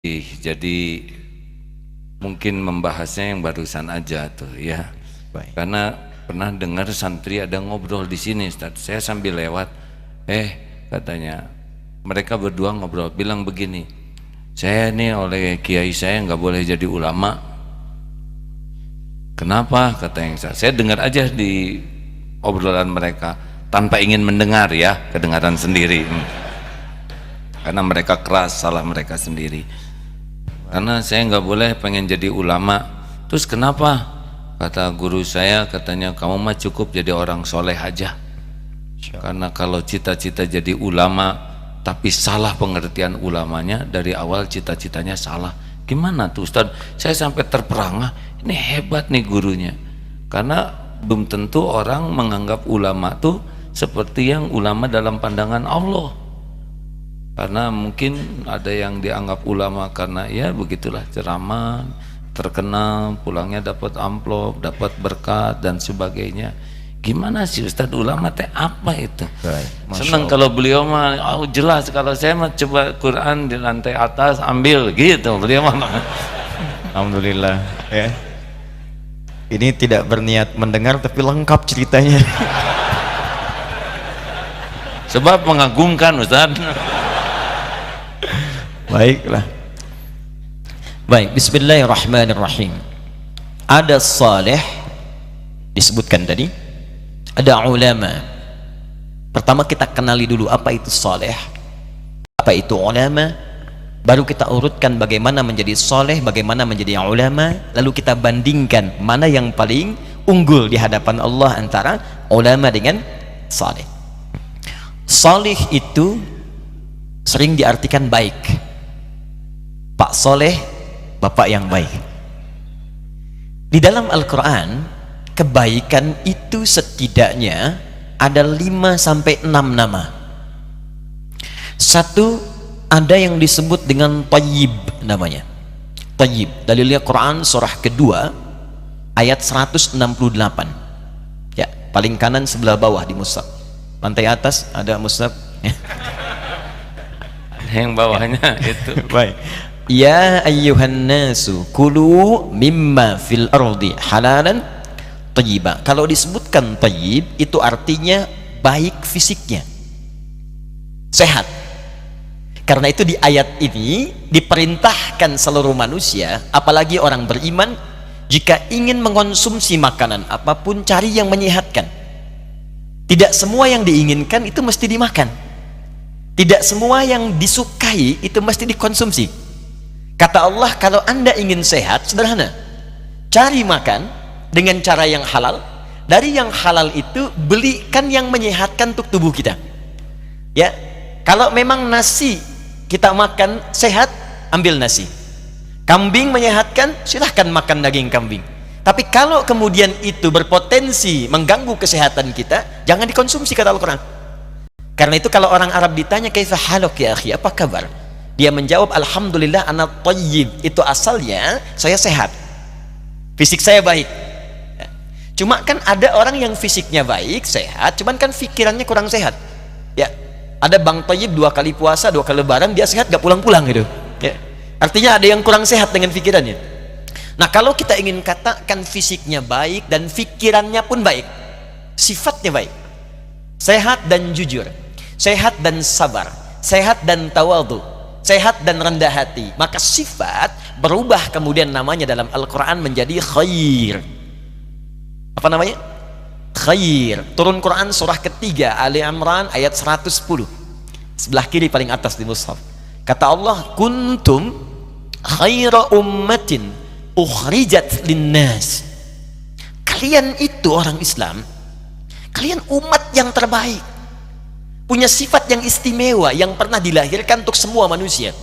Jadi mungkin membahasnya yang barusan aja tuh ya. Baik. Karena pernah dengar santri ada ngobrol di sini, Ustaz. Saya sambil lewat, katanya mereka berdua ngobrol, bilang begini, saya nih oleh kiai saya nggak boleh jadi ulama. Kenapa? Kata yang saya dengar aja di obrolan mereka tanpa ingin mendengar ya, kedengaran sendiri. Karena mereka keras, salah mereka sendiri. Karena saya nggak boleh pengen jadi ulama. Terus kenapa? Kata guru saya, katanya kamu mah cukup jadi orang soleh aja. Karena kalau cita-cita jadi ulama tapi salah pengertian ulamanya, dari awal cita-citanya salah. Gimana tuh Ustaz? Saya sampai terperangah, ini hebat nih gurunya. Karena belum tentu orang menganggap ulama tuh seperti yang ulama dalam pandangan Allah. Karena mungkin ada yang dianggap ulama karena ya begitulah, ceramah, terkenal, pulangnya dapat amplop, dapat berkat dan sebagainya. Gimana sih Ustadz, ulama teh apa itu? Senang kalau beliau mah jelas, kalau saya mah coba Quran di lantai atas ambil gitu, beliau mah. Alhamdulillah ya. Ini tidak berniat mendengar tapi lengkap ceritanya. Sebab mengagumkan Ustadz. Baiklah. Baik, bismillahirrahmanirrahim. Ada saleh disebutkan tadi, ada ulama. Pertama kita kenali dulu apa itu saleh, apa itu ulama, baru kita urutkan bagaimana menjadi saleh, bagaimana menjadi ulama, lalu kita bandingkan mana yang paling unggul di hadapan Allah antara ulama dengan saleh. Saleh itu sering diartikan baik. Pak Soleh, bapak yang baik. Di dalam Al-Quran, kebaikan itu setidaknya ada 5 sampai 6 nama. Satu, ada yang disebut dengan Tayyib namanya. Tayyib, dalilnya Quran surah kedua ayat 168. Ya, paling kanan sebelah bawah di mushaf. Lantai atas ada mushaf. Yang bawahnya itu. Baik. Ya ayyuhan nasu kulu mimma fil ardi halalan thayyiba. Kalau disebutkan thayyib itu artinya baik fisiknya, sehat. Karena itu di ayat ini diperintahkan seluruh manusia, apalagi orang beriman, jika ingin mengonsumsi makanan apapun cari yang menyehatkan. Tidak semua yang diinginkan itu mesti dimakan. Tidak semua yang disukai itu mesti dikonsumsi. Kata Allah, kalau anda ingin sehat, sederhana, cari makan dengan cara yang halal. Dari yang halal itu belikan yang menyehatkan untuk tubuh kita. Ya, kalau memang nasi kita makan sehat, ambil nasi. Kambing menyehatkan, silahkan makan daging kambing. Tapi kalau kemudian itu berpotensi mengganggu kesehatan kita, jangan dikonsumsi, kata Al-Quran. Karena itu kalau orang Arab ditanya, kaifa haluk ya akhi, apa kabar? Dia menjawab, alhamdulillah ana thayyib. Itu asalnya saya sehat, fisik saya baik. Cuma kan ada orang yang fisiknya baik, sehat, cuman kan pikirannya kurang sehat. Ya, ada Bang Thayyib 2 kali puasa, 2 kali lebaran, dia sehat gak pulang-pulang gitu. Ya, artinya ada yang kurang sehat dengan pikirannya. Nah, kalau kita ingin katakan fisiknya baik dan pikirannya pun baik, sifatnya baik, sehat dan jujur, sehat dan sabar, sehat dan tawadhu, sehat dan rendah hati, maka sifat berubah kemudian namanya dalam Al-Quran menjadi khair. Apa namanya? Khair. Turun Quran surah ketiga Ali Imran ayat 110, sebelah kiri paling atas di mushaf. Kata Allah, kuntum khaira ummatin ukhrijat linnas. Kalian itu orang Islam, kalian umat yang terbaik, punya sifat yang istimewa yang pernah dilahirkan untuk semua manusia.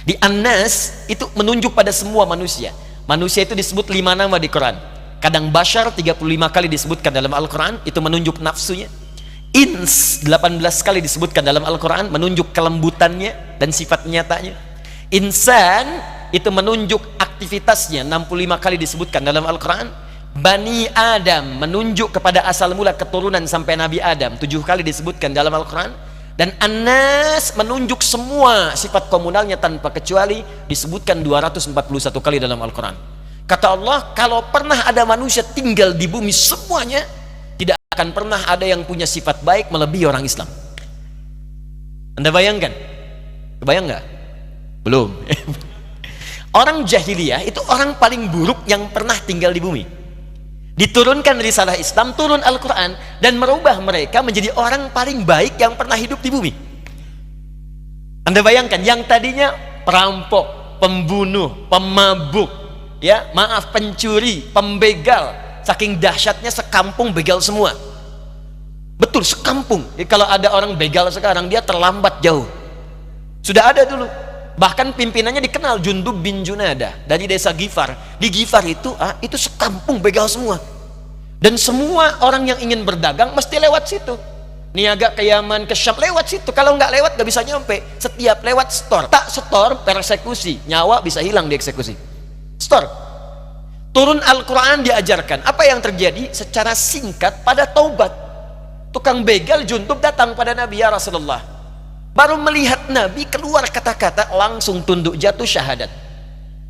Di An-Nas itu menunjuk pada semua manusia. Manusia itu disebut 5 nama di Quran. Kadang Bashar 35 kali disebutkan dalam Al-Quran, itu menunjuk nafsunya. Ins 18 kali disebutkan dalam Al-Quran, menunjuk kelembutannya dan sifat nyatanya. Insan itu menunjuk aktivitasnya, 65 kali disebutkan dalam Al-Quran. Bani Adam menunjuk kepada asal mula keturunan sampai Nabi Adam, 7 kali disebutkan dalam Al-Quran. Dan An-Nas menunjuk semua sifat komunalnya tanpa kecuali, disebutkan 241 kali dalam Al-Quran. Kata Allah, kalau pernah ada manusia tinggal di bumi semuanya, tidak akan pernah ada yang punya sifat baik melebihi orang Islam. Anda bayangkan? Kebayang nggak? Belum. Orang jahiliyah itu orang paling buruk yang pernah tinggal di bumi. Diturunkan risalah Islam, turun Al-Quran, dan merubah mereka menjadi orang paling baik yang pernah hidup di bumi. Anda bayangkan, yang tadinya perampok, pembunuh, pemabuk, ya maaf, pencuri, pembegal, saking dahsyatnya sekampung begal semua. Betul, sekampung. Jadi kalau ada orang begal sekarang, dia terlambat jauh. Sudah ada dulu. Bahkan pimpinannya dikenal, Jundub bin Junadah dari desa Gifar. Di Gifar itu sekampung begal semua. Dan semua orang yang ingin berdagang mesti lewat situ. Niaga ke Yaman, ke Syam, lewat situ. Kalau nggak lewat nggak bisa nyampe. Setiap lewat store. Tak store, persekusi. Nyawa bisa hilang dieksekusi. Store. Turun Al-Quran diajarkan. Apa yang terjadi? Secara singkat pada taubat. Tukang begal Jundub datang pada Nabi, ya Rasulullah. Baru melihat Nabi, keluar kata-kata, langsung tunduk jatuh syahadat.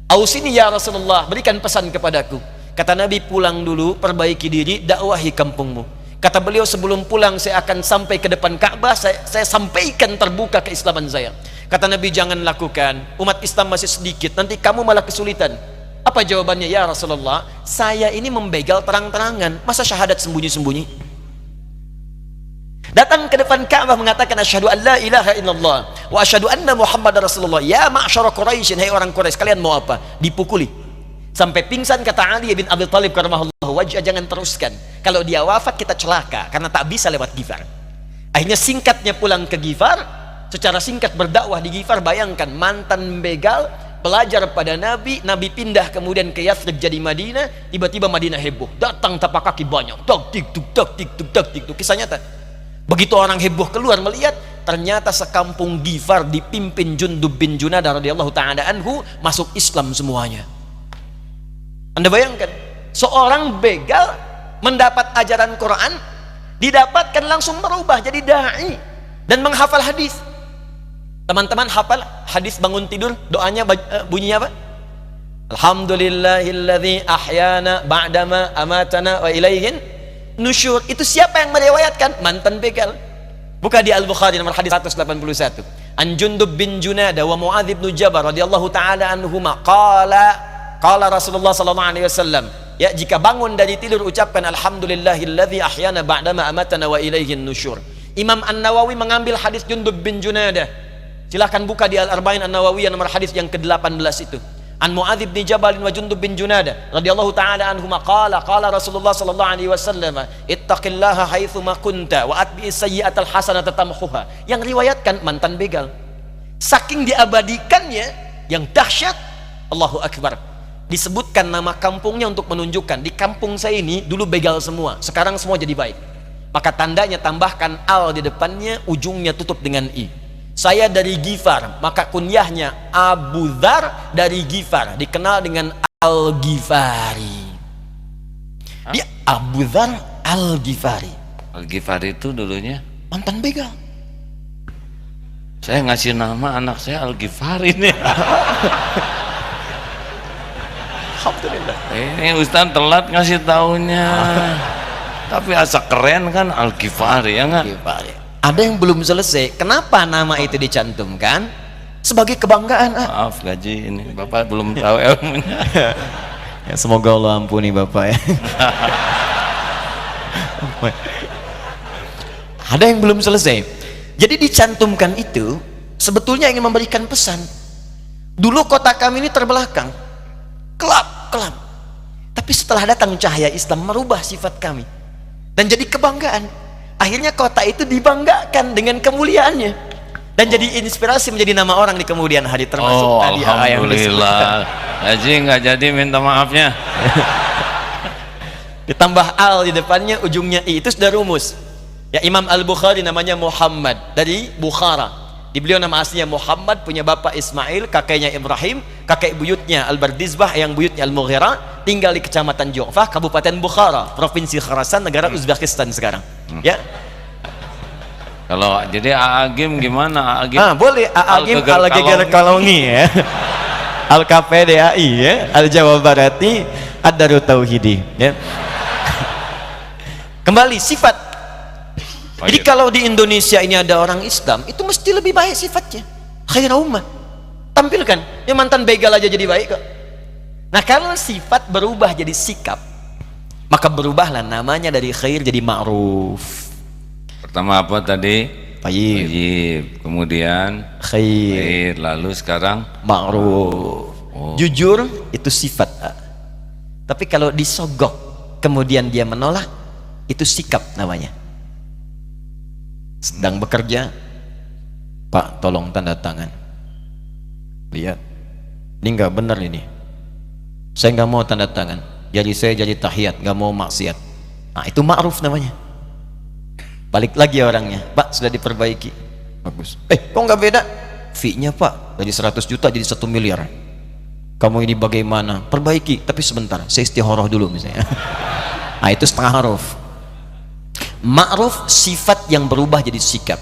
Ausini ya Rasulullah, berikan pesan kepadaku. Kata Nabi, pulang dulu, perbaiki diri, dakwahi kampungmu. Kata beliau, sebelum pulang saya akan sampai ke depan Ka'bah, saya sampaikan terbuka keislaman saya. Kata Nabi, jangan lakukan, umat Islam masih sedikit, nanti kamu malah kesulitan. Apa jawabannya? Ya Rasulullah, saya ini membegal terang-terangan, masa syahadat sembunyi-sembunyi? Datang ke depan Ka'bah mengatakan, asyhadu an la ilaha illallah wa asyhadu anna Muhammadar Rasulullah. Ya ma'syara Quraisy, hai orang Quraisy, kalian mau apa? Dipukuli sampai pingsan. Kata Ali bin Abi Thalib karamahullahu wajhah, jangan teruskan, kalau dia wafat kita celaka karena tak bisa lewat Gifar. Akhirnya singkatnya pulang ke Gifar, secara singkat berdakwah di Gifar. Bayangkan, mantan begal belajar pada Nabi, Nabi pindah kemudian ke Yathrib jadi Madinah, tiba-tiba Madinah heboh, datang tapak kaki banyak, tok tik tuk tok tik tuk tok tik tuk. Kisah nyata. Begitu orang heboh keluar melihat, ternyata sekampung Gifar dipimpin Jundub bin Junadah radhiyallahu ta'ala anhu masuk Islam semuanya. Anda bayangkan, seorang begal mendapat ajaran Quran, didapatkan langsung merubah jadi da'i dan menghafal hadis. Teman-teman hafal hadis bangun tidur, doanya bunyinya apa? Alhamdulillahilladzi ahyana ba'dama amatana wa ilaihin nusyur. Itu siapa yang meriwayatkan? Mantan begal. Buka di Al-Bukhari nomor hadis 181. An Jundub bin Junadah wa Muadz bin Jabal radhiyallahu taala anhuma qala Rasulullah sallallahu alaihi wasallam, ya, jika bangun dari tidur ucapkan alhamdulillahilladzi ahyana ba'dama amatana wa ilaihin nusyur. Imam An-Nawawi mengambil hadis Jundub bin Junadah. Silahkan buka di Al-Arba'in An-Nawawiyah nomor hadis yang ke-18 itu. An Muadz bin Jabal wa Jundub bin Junadah radhiyallahu taala anhuma qala Rasulullah sallallahu alaihi wasallam, ittaqillaha haitsu ma kunta wa atbi'is sayyi'atal hasanata tamhuha. Yang riwayatkan mantan begal. Saking diabadikannya yang dahsyat, Allahu akbar. Disebutkan nama kampungnya untuk menunjukkan, di kampung saya ini dulu begal semua, sekarang semua jadi baik. Maka tandanya tambahkan al di depannya, ujungnya tutup dengan i. Saya dari Gifar, maka kunyahnya Abu Dzar dari Gifar, dikenal dengan Al-Ghifari. Dia Abu Dzar Al-Ghifari. Al-Ghifari itu dulunya mantan begal. Saya ngasih nama anak saya Al-Ghifari nih. Alhamdulillah. Ini Ustaz telat ngasih taunya. Tapi asa keren kan Al-Ghifari, ya nggak? Ghifari. Ada yang belum selesai. Kenapa nama itu dicantumkan? Sebagai kebanggaan. Maaf gaji ini, Bapak belum tahu ilmunya. Ya, semoga Allah ampuni Bapak ya. Ada yang belum selesai. Jadi dicantumkan itu sebetulnya ingin memberikan pesan. Dulu kota kami ini terbelakang, kelap. Tapi setelah datang cahaya Islam merubah sifat kami dan jadi kebanggaan. Akhirnya kota itu dibanggakan dengan kemuliaannya dan jadi inspirasi menjadi nama orang di kemudian hari, termasuk tadi alhamdulillah. Haji nggak jadi, minta maafnya. Ditambah al di depannya, ujungnya i, itu sudah rumus. Ya, Imam Al-Bukhari namanya Muhammad dari Bukhara. Di beliau nama aslinya Muhammad, punya bapak Ismail, kakeknya Ibrahim, kakek buyutnya Al-Bardizbah, yang buyutnya Al-Mughirah, tinggal di kecamatan Ju'fah, Kabupaten Bukhara, Provinsi Khurasan, negara Uzbekistan sekarang. Ya. Kalau jadi Aagim gimana? Aagim Boleh Aagim Al-Geger Al-Geger Kalongi ya. Al-KPDAI ya, Al-Jawa Barati, Ad-Darut Tauhidi ya. Kembali sifat. Jadi kalau di Indonesia ini ada orang Islam, itu mesti lebih baik sifatnya. Khairul ummah. Tampilkan, ya mantan begal aja jadi baik kok. Nah, kalau sifat berubah jadi sikap, maka berubahlah namanya dari khair jadi ma'ruf. Pertama apa tadi? Tayyib. Tayyib. Kemudian Khair. lalu sekarang Ma'ruf. Jujur itu sifat. Tapi kalau disogok kemudian dia menolak, itu sikap namanya. Sedang bekerja, Pak tolong tanda tangan. Lihat, ini nggak benar ini. Saya nggak mau tanda tangan. Jadi saya jadi tahiyat, nggak mau maksiat. Nah, itu ma'ruf namanya. Balik lagi orangnya, Pak sudah diperbaiki. Bagus. Kok nggak beda? Fee-nya Pak dari 100 juta jadi 1 miliar. Kamu ini bagaimana? Perbaiki, tapi sebentar, saya istikharah dulu misalnya. Nah, itu setengah huruf. Ma'ruf sifat yang berubah jadi sikap.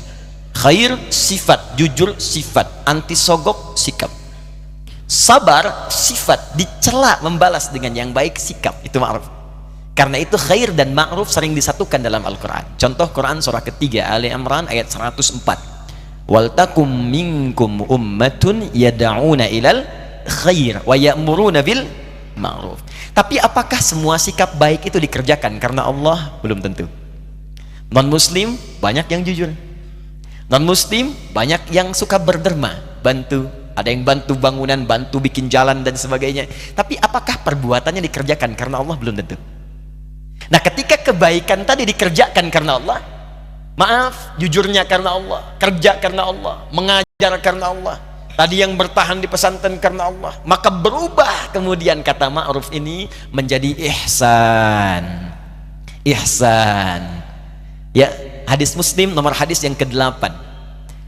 Khair sifat, jujur sifat, anti sogok sikap. Sabar sifat, dicela membalas dengan yang baik sikap, itu ma'ruf. Karena itu khair dan ma'ruf sering disatukan dalam Al-Quran. Contoh Quran surah ketiga Ali Imran ayat 104. Waltakum minkum ummatun yada'una ilal khair wa ya'muruna bil ma'ruf. Tapi apakah semua sikap baik itu dikerjakan karena Allah? Belum tentu. Non muslim banyak yang jujur. Non muslim banyak yang suka berderma, bantu. Ada yang bantu bangunan, bantu bikin jalan dan sebagainya. Tapi apakah perbuatannya dikerjakan karena Allah? Belum tentu. Nah, ketika kebaikan tadi dikerjakan karena Allah, maaf, jujurnya karena Allah, kerja karena Allah, mengajar karena Allah, tadi yang bertahan di pesantren karena Allah, maka berubah kemudian kata ma'ruf ini menjadi ihsan. Ihsan. Ya, hadis Muslim nomor hadis yang ke-8.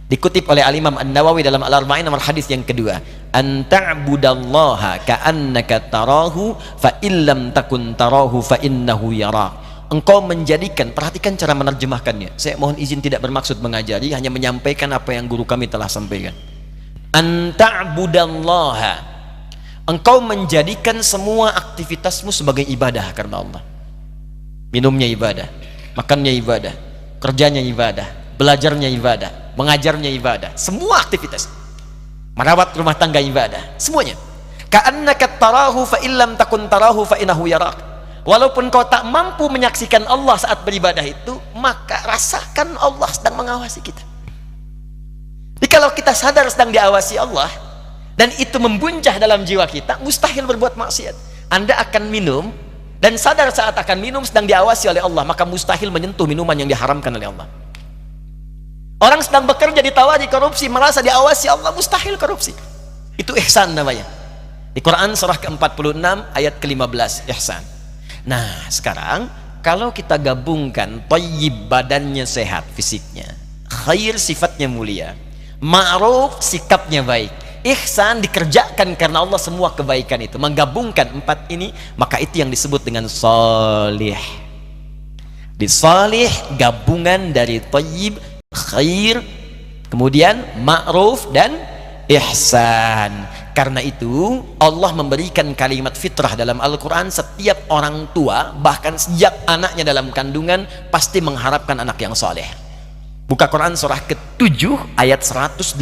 Dikutip oleh Al-Imam An-Nawawi dalam Al-Arba'in nomor hadis yang kedua. An ta'budallaha ka'annaka tarahu fa illam takun tarahu fa innahu yarak. Engkau menjadikan, perhatikan cara menerjemahkannya. Saya mohon izin tidak bermaksud mengajari, hanya menyampaikan apa yang guru kami telah sampaikan. An ta'budallaha, engkau menjadikan semua aktivitasmu sebagai ibadah karena Allah. Minumnya ibadah, makannya ibadah, kerjanya ibadah, belajarnya ibadah, mengajarnya ibadah, semua aktivitas, merawat rumah tangga ibadah, semuanya. Ka'annaka tarahu fa illam takun tarahu fa innahu yarak. Walaupun kau tak mampu menyaksikan Allah saat beribadah itu, maka rasakan Allah sedang mengawasi kita. Jadi kalau kita sadar sedang diawasi Allah dan itu membuncah dalam jiwa kita, mustahil berbuat maksiat. Anda akan minum dan sadar saat akan minum sedang diawasi oleh Allah, maka mustahil menyentuh minuman yang diharamkan oleh Allah. Orang sedang bekerja ditawari korupsi, merasa diawasi Allah, mustahil korupsi. Itu ihsan namanya. Di Quran surah ke-46 ayat ke-15, ihsan. Nah, sekarang kalau kita gabungkan thayyib badannya sehat fisiknya, khair sifatnya mulia, ma'ruf sikapnya baik, ihsan dikerjakan karena Allah semua kebaikan itu, menggabungkan 4 ini, maka itu yang disebut dengan salih. Di salih gabungan dari thayyib, khair, kemudian ma'ruf dan ihsan. Karena itu Allah memberikan kalimat fitrah dalam Al-Quran. Setiap orang tua, bahkan sejak anaknya dalam kandungan, pasti mengharapkan anak yang soleh. Buka Quran surah ke-7 ayat 189.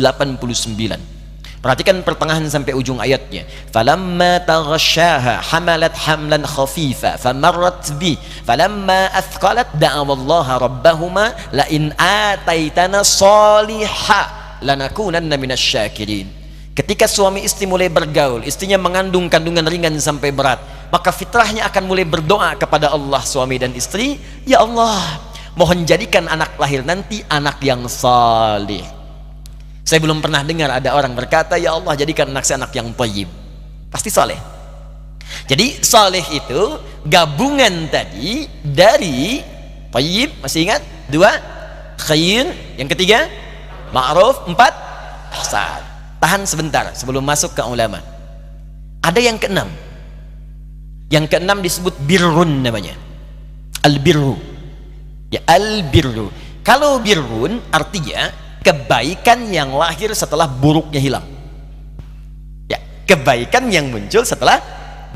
Perhatikan pertengahan sampai ujung ayatnya. Falamma taghasyaha hamalat hamlan khafifa famarrat bi falamma athqalat da'awallaha rabbahuma la in ataitana salihah lanakunanna minasyakirin. Ketika suami istri mulai bergaul, istrinya mengandung kandungan ringan sampai berat, maka fitrahnya akan mulai berdoa kepada Allah, suami dan istri, ya Allah, mohon jadikan anak lahir nanti anak yang salih. Saya belum pernah dengar ada orang berkata, ya Allah jadikan anak saya anak yang thayyib. Pasti saleh. Jadi saleh itu gabungan tadi dari thayyib, masih ingat? 2, khair, yang ketiga ma'ruf, 4, ihsan. Tahan sebentar sebelum masuk ke ulama. Ada yang ke-6. Yang ke-6 disebut birrun namanya. Al-birru. Ya, al-birru. Kalau birrun artinya kebaikan yang lahir setelah buruknya hilang. Ya, kebaikan yang muncul setelah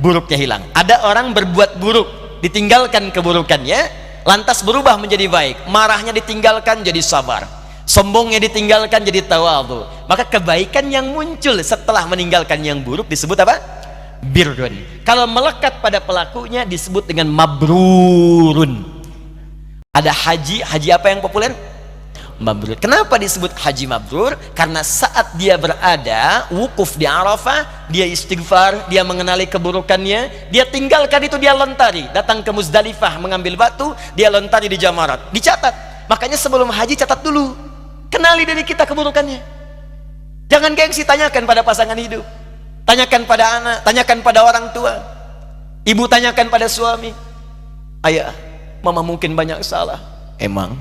buruknya hilang. Ada orang berbuat buruk, ditinggalkan keburukannya, lantas berubah menjadi baik. Marahnya ditinggalkan jadi sabar, sombongnya ditinggalkan jadi tawadhu. Maka kebaikan yang muncul setelah meninggalkan yang buruk disebut apa? Birrun. Kalau melekat pada pelakunya disebut dengan mabrurun. Ada haji apa yang populer? Mabrur. Kenapa disebut haji mabrur? Karena saat dia berada wukuf di Arafah, dia istighfar, dia mengenali keburukannya, dia tinggalkan itu, dia lontari, datang ke Muzdalifah mengambil batu, dia lontari di Jamarat, dicatat. Makanya sebelum haji catat dulu, kenali diri kita keburukannya. Jangan gengsi, tanyakan pada pasangan hidup, tanyakan pada anak, tanyakan pada orang tua, ibu tanyakan pada suami. Ayah, mama mungkin banyak salah. Emang?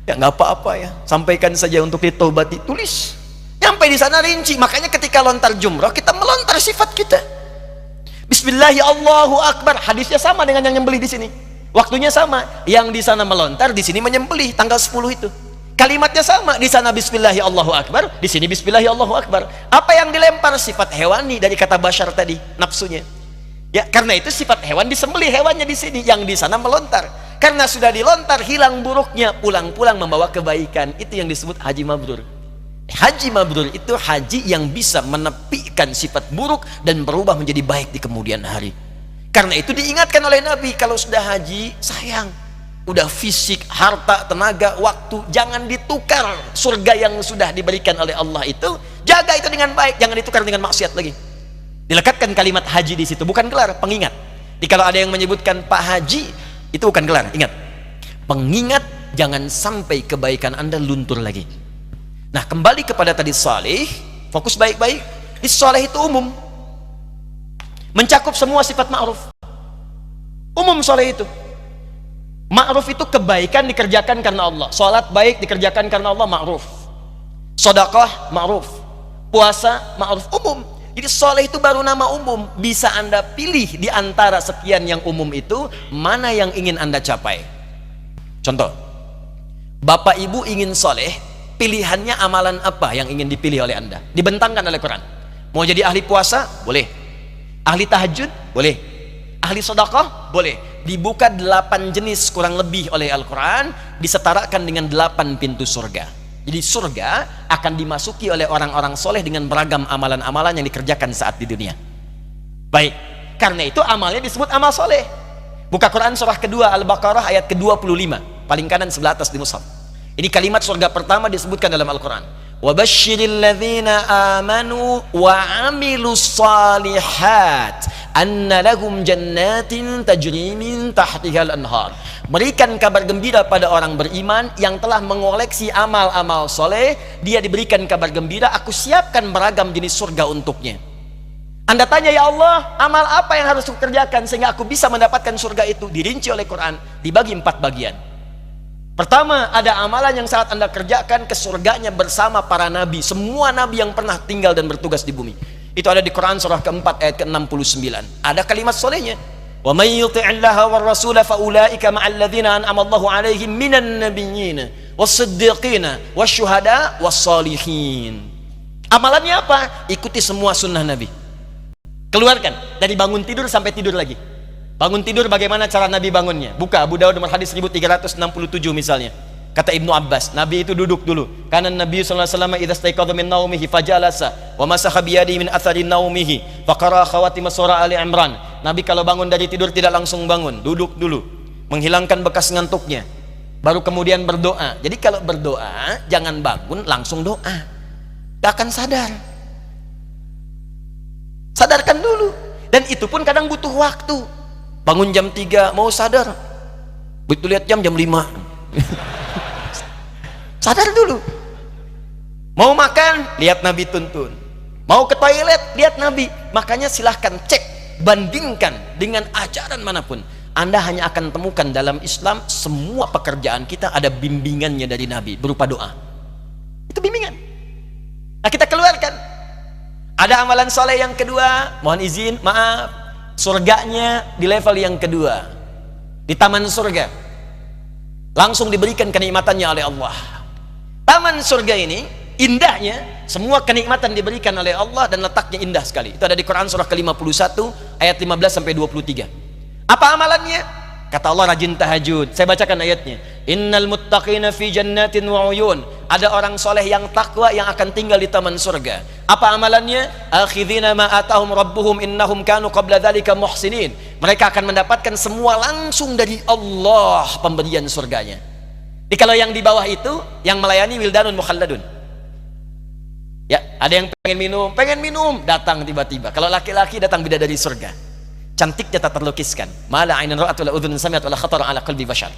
Ya nggak apa-apa ya, sampaikan saja untuk ditobati, tulis. Nyampe di sana rinci. Makanya ketika lontar jumrah kita melontar sifat kita. Bismillahirrahmanirrahim, Allahu Akbar. Hadisnya sama dengan yang nyembelih di sini. Waktunya sama. Yang di sana melontar, di sini menyembelih tanggal 10 itu. Kalimatnya sama, di sana Bismillahirrahmanirrahim Allahu Akbar, di sini Bismillahirrahmanirrahim Allahu Akbar. Apa yang dilempar? Sifat hewani dari kata bashar tadi, nafsunya. Ya, karena itu sifat hewan disembelih, hewannya di sini, yang di sana melontar. Karena sudah dilontar, hilang buruknya, pulang-pulang membawa kebaikan. Itu yang disebut haji mabrur. Haji mabrur itu haji yang bisa menepikan sifat buruk dan berubah menjadi baik di kemudian hari. Karena itu diingatkan oleh Nabi, kalau sudah haji, sayang, udah fisik, harta, tenaga, waktu, jangan ditukar. Surga yang sudah diberikan oleh Allah itu, jaga itu dengan baik, jangan ditukar dengan maksiat lagi. Dilekatkan kalimat haji di situ, bukan gelar, pengingat. Jadi kalau ada yang menyebutkan Pak Haji, itu bukan gelar, ingat, pengingat, jangan sampai kebaikan Anda luntur lagi. Nah, kembali kepada tadi salih, fokus baik-baik. Di salih itu umum, mencakup semua sifat ma'ruf. Umum salih itu. Ma'ruf itu kebaikan dikerjakan karena Allah. Salat baik dikerjakan karena Allah, ma'ruf. Sedekah ma'ruf. Puasa ma'ruf, umum. Jadi soleh itu baru nama umum. Bisa Anda pilih di antara sekian yang umum itu, mana yang ingin Anda capai. Contoh, Bapak Ibu ingin soleh, pilihannya amalan apa yang ingin dipilih oleh Anda? Dibentangkan oleh Quran. Mau jadi ahli puasa? Boleh. Ahli tahajud? Boleh. Ahli sedekah? Boleh. Dibuka 8 jenis kurang lebih oleh Al-Quran, disetarakan dengan 8 pintu surga. Jadi surga akan dimasuki oleh orang-orang soleh dengan beragam amalan-amalan yang dikerjakan saat di dunia. Baik, karena itu amalnya disebut amal soleh. Buka Quran surah kedua Al-Baqarah ayat ke-25, paling kanan sebelah atas di mushaf. Ini kalimat surga pertama disebutkan dalam Al-Quran. Wabashshiril ladzina amanu wa amilus salihat anna lahum jannatin tajri min tahtihal anhar. Berikan kabar gembira pada orang beriman yang telah mengoleksi amal-amal soleh. Dia diberikan kabar gembira, aku siapkan beragam jenis surga untuknya. Anda tanya, ya Allah, amal apa yang harus kukerjakan sehingga aku bisa mendapatkan surga itu? Dirinci oleh Quran, dibagi 4 bagian. Pertama, ada amalan yang saat Anda kerjakan ke surganya bersama para nabi, semua nabi yang pernah tinggal dan bertugas di bumi. Itu ada di Quran surah keempat ayat ke-69. Ada kalimat solehnya. Wa may yuti'illaha war rasula fa ulaika ma'al ladzina an'ama Allahu 'alaihim minan nabiyyin was-siddiqina wasyuhada was-salihin. Amalannya apa? Ikuti semua sunnah Nabi. Keluarkan dari bangun tidur sampai tidur lagi. Bangun tidur bagaimana cara Nabi bangunnya? Buka Abu Dawud nomor hadis 1367 misalnya. Kata Ibnu Abbas, Nabi itu duduk dulu. Karena Nabi sallallahu alaihi wasallam idza staiqadha min naumihi fajalasa wa masaha bi yadihi min athari naumihi faqara khawatim surah Ali Imran. Nabi kalau bangun dari tidur tidak langsung bangun, duduk dulu, menghilangkan bekas ngantuknya, baru kemudian berdoa. Jadi kalau berdoa jangan bangun langsung doa, gak akan sadar. Sadarkan dulu. Dan itu pun kadang butuh waktu. Bangun jam 3 mau sadar, begitu lihat jam 5. Sadar dulu. Mau makan, lihat Nabi tuntun. Mau ke toilet, lihat Nabi. Makanya silahkan cek, bandingkan dengan ajaran manapun. Anda hanya akan temukan dalam Islam semua pekerjaan kita ada bimbingannya dari Nabi berupa doa. Itu bimbingan. Nah, kita keluarkan. Ada amalan soleh yang kedua, mohon izin, maaf, surganya di level yang kedua, di taman surga. langsung diberikan kenikmatannya oleh Allah. Taman surga ini indahnya, semua kenikmatan diberikan oleh Allah dan letaknya indah sekali. Itu ada di Quran surah ke-51 ayat 15 sampai 23. Apa amalannya? Kata Allah, rajin tahajud. Saya bacakan ayatnya. Innal muttaqina fi jannatin wa uyun. Ada orang soleh yang takwa yang akan tinggal di taman surga. Apa amalannya? Akhidhina ma atahum rabbuhum innahum kanu qabla dzalika muhsinin. Mereka akan mendapatkan semua langsung dari Allah pemberian surganya. Jadi kalau yang di bawah itu yang melayani wildanun mukhalladun. Ya, ada yang pengen minum, datang tiba-tiba. Kalau laki-laki datang bidadari surga. Cantiknya tak terlukiskan. Mala ainun ra'at wala udhun sami'at wala khatara ala qalbi bashar.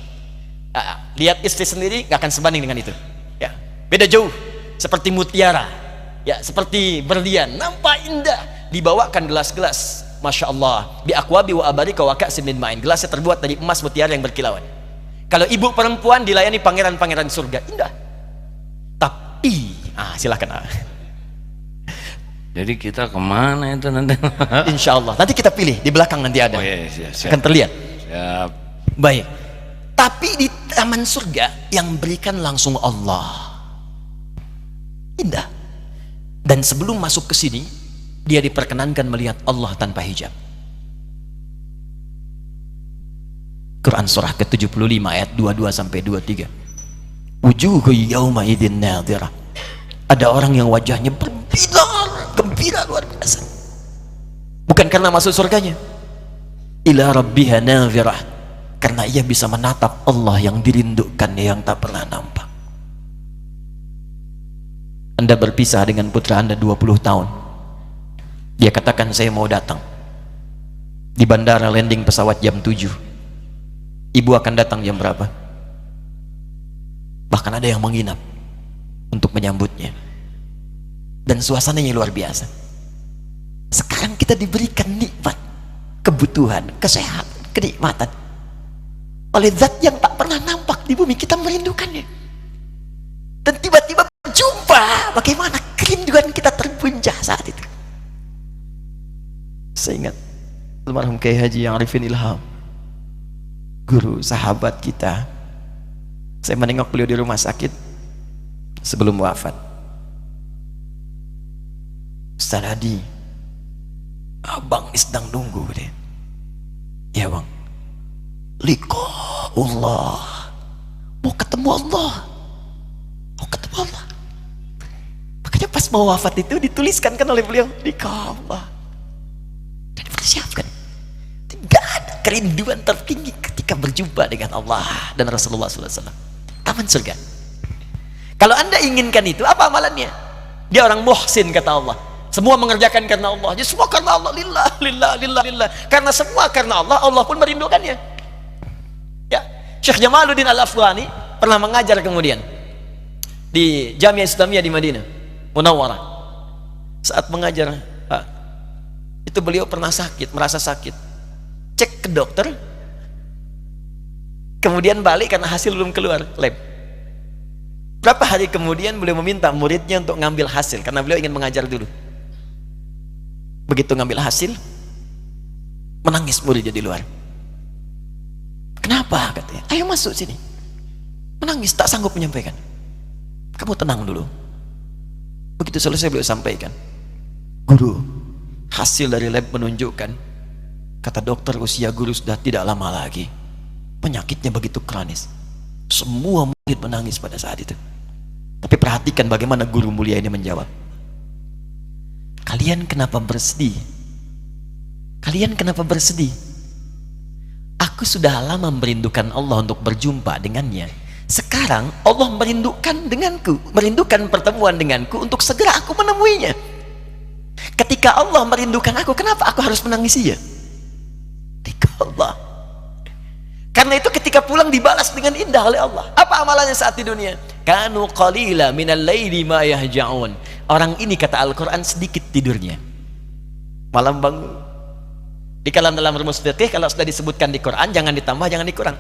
Lihat istri sendiri nggak akan sebanding dengan itu. Ya, beda jauh. Seperti mutiara. Ya, seperti berlian, nampak indah. Dibawakan gelas-gelas, masya Allah, bi akwabi wa abarika wa ka'sin min ma'in. Gelasnya terbuat dari emas mutiara yang berkilauan. Kalau ibu perempuan dilayani pangeran-pangeran surga, indah. Tapi, silakan. Jadi kita kemana itu nanti? Insya Allah nanti kita pilih di belakang, nanti ada. Oh, iya, siap. Akan terlihat. Siap. Baik. Tapi di taman surga yang berikan langsung Allah, indah. Dan sebelum masuk ke sini, dia diperkenankan melihat Allah tanpa hijab. Quran surah ke-75 ayat 22 sampai 23. Wujuhu yawma idzin nadhirah. Ada orang yang wajahnya berbinar, gembira luar biasa. Bukan karena masuk surganya. Ila rabbiha nadhirah. Karena ia bisa menatap Allah yang dirindukannya yang tak pernah nampak. Anda berpisah dengan putra Anda 20 tahun. Dia katakan saya mau datang. Di bandara landing pesawat jam 7. Ibu akan datang jam berapa? Bahkan ada yang menginap untuk menyambutnya. Dan suasananya luar biasa. Sekarang kita diberikan nikmat, kebutuhan, kesehatan, kenikmatan oleh zat yang tak pernah nampak di bumi. Kita merindukannya. Dan tiba-tiba berjumpa, bagaimana kerinduan kita terbuncah saat itu. Saya ingat almarhum Kiai Haji Arifin Ilham, guru sahabat kita. Saya menengok beliau di rumah sakit sebelum wafat. Ustaz Hadi, abang sedang nunggu deh. Ya bang, liqa'ullah, mau ketemu Allah, makanya pas mau wafat itu dituliskan kan oleh beliau liqa'ullah, dan dipersiapkan. Tidak ada kerinduan tertinggi ketika berjumpa dengan Allah dan Rasulullah SAW. Taman surga. Kalau Anda inginkan itu, apa amalannya? Dia orang muhsin, kata Allah. Semua mengerjakan karena Allah. Jadi semua karena Allah, lillah, lillah, lillah, lillah. Karena semua karena Allah, Allah pun merindukannya. Ya, Syekh Jamaluddin Al-Afghani pernah mengajar kemudian di Jamiah Islamiyah di Madinah Munawwarah. Saat mengajar, itu beliau pernah sakit, merasa sakit. Cek ke dokter, kemudian balik karena hasil belum keluar lab. Berapa hari kemudian beliau meminta muridnya untuk ngambil hasil karena beliau ingin mengajar dulu. Begitu ngambil hasil, menangis muridnya di luar. Kenapa? Katanya, ayo masuk sini. Menangis, tak sanggup menyampaikan. Kamu tenang dulu. Begitu selesai beliau sampaikan, guru, hasil dari lab menunjukkan, kata dokter, usia guru sudah tidak lama lagi. Penyakitnya begitu kronis. Semua murid menangis pada saat itu. Tapi perhatikan bagaimana guru mulia ini menjawab. Kalian kenapa bersedih? Kalian kenapa bersedih? Aku sudah lama merindukan Allah untuk berjumpa dengannya. Sekarang Allah merindukan denganku, merindukan pertemuan denganku untuk segera aku menemuinya. Ketika Allah merindukan aku, kenapa aku harus menangisinya? Allah. Karena itu ketika pulang dibalas dengan indah oleh Allah. Apa amalannya saat di dunia? Kanu qalila minal laili ma yahja'un. Orang ini, kata Al-Quran, sedikit tidurnya, malam bangun. Di dalam rumus fikih, kalau sudah disebutkan di Quran, jangan ditambah, jangan dikurang.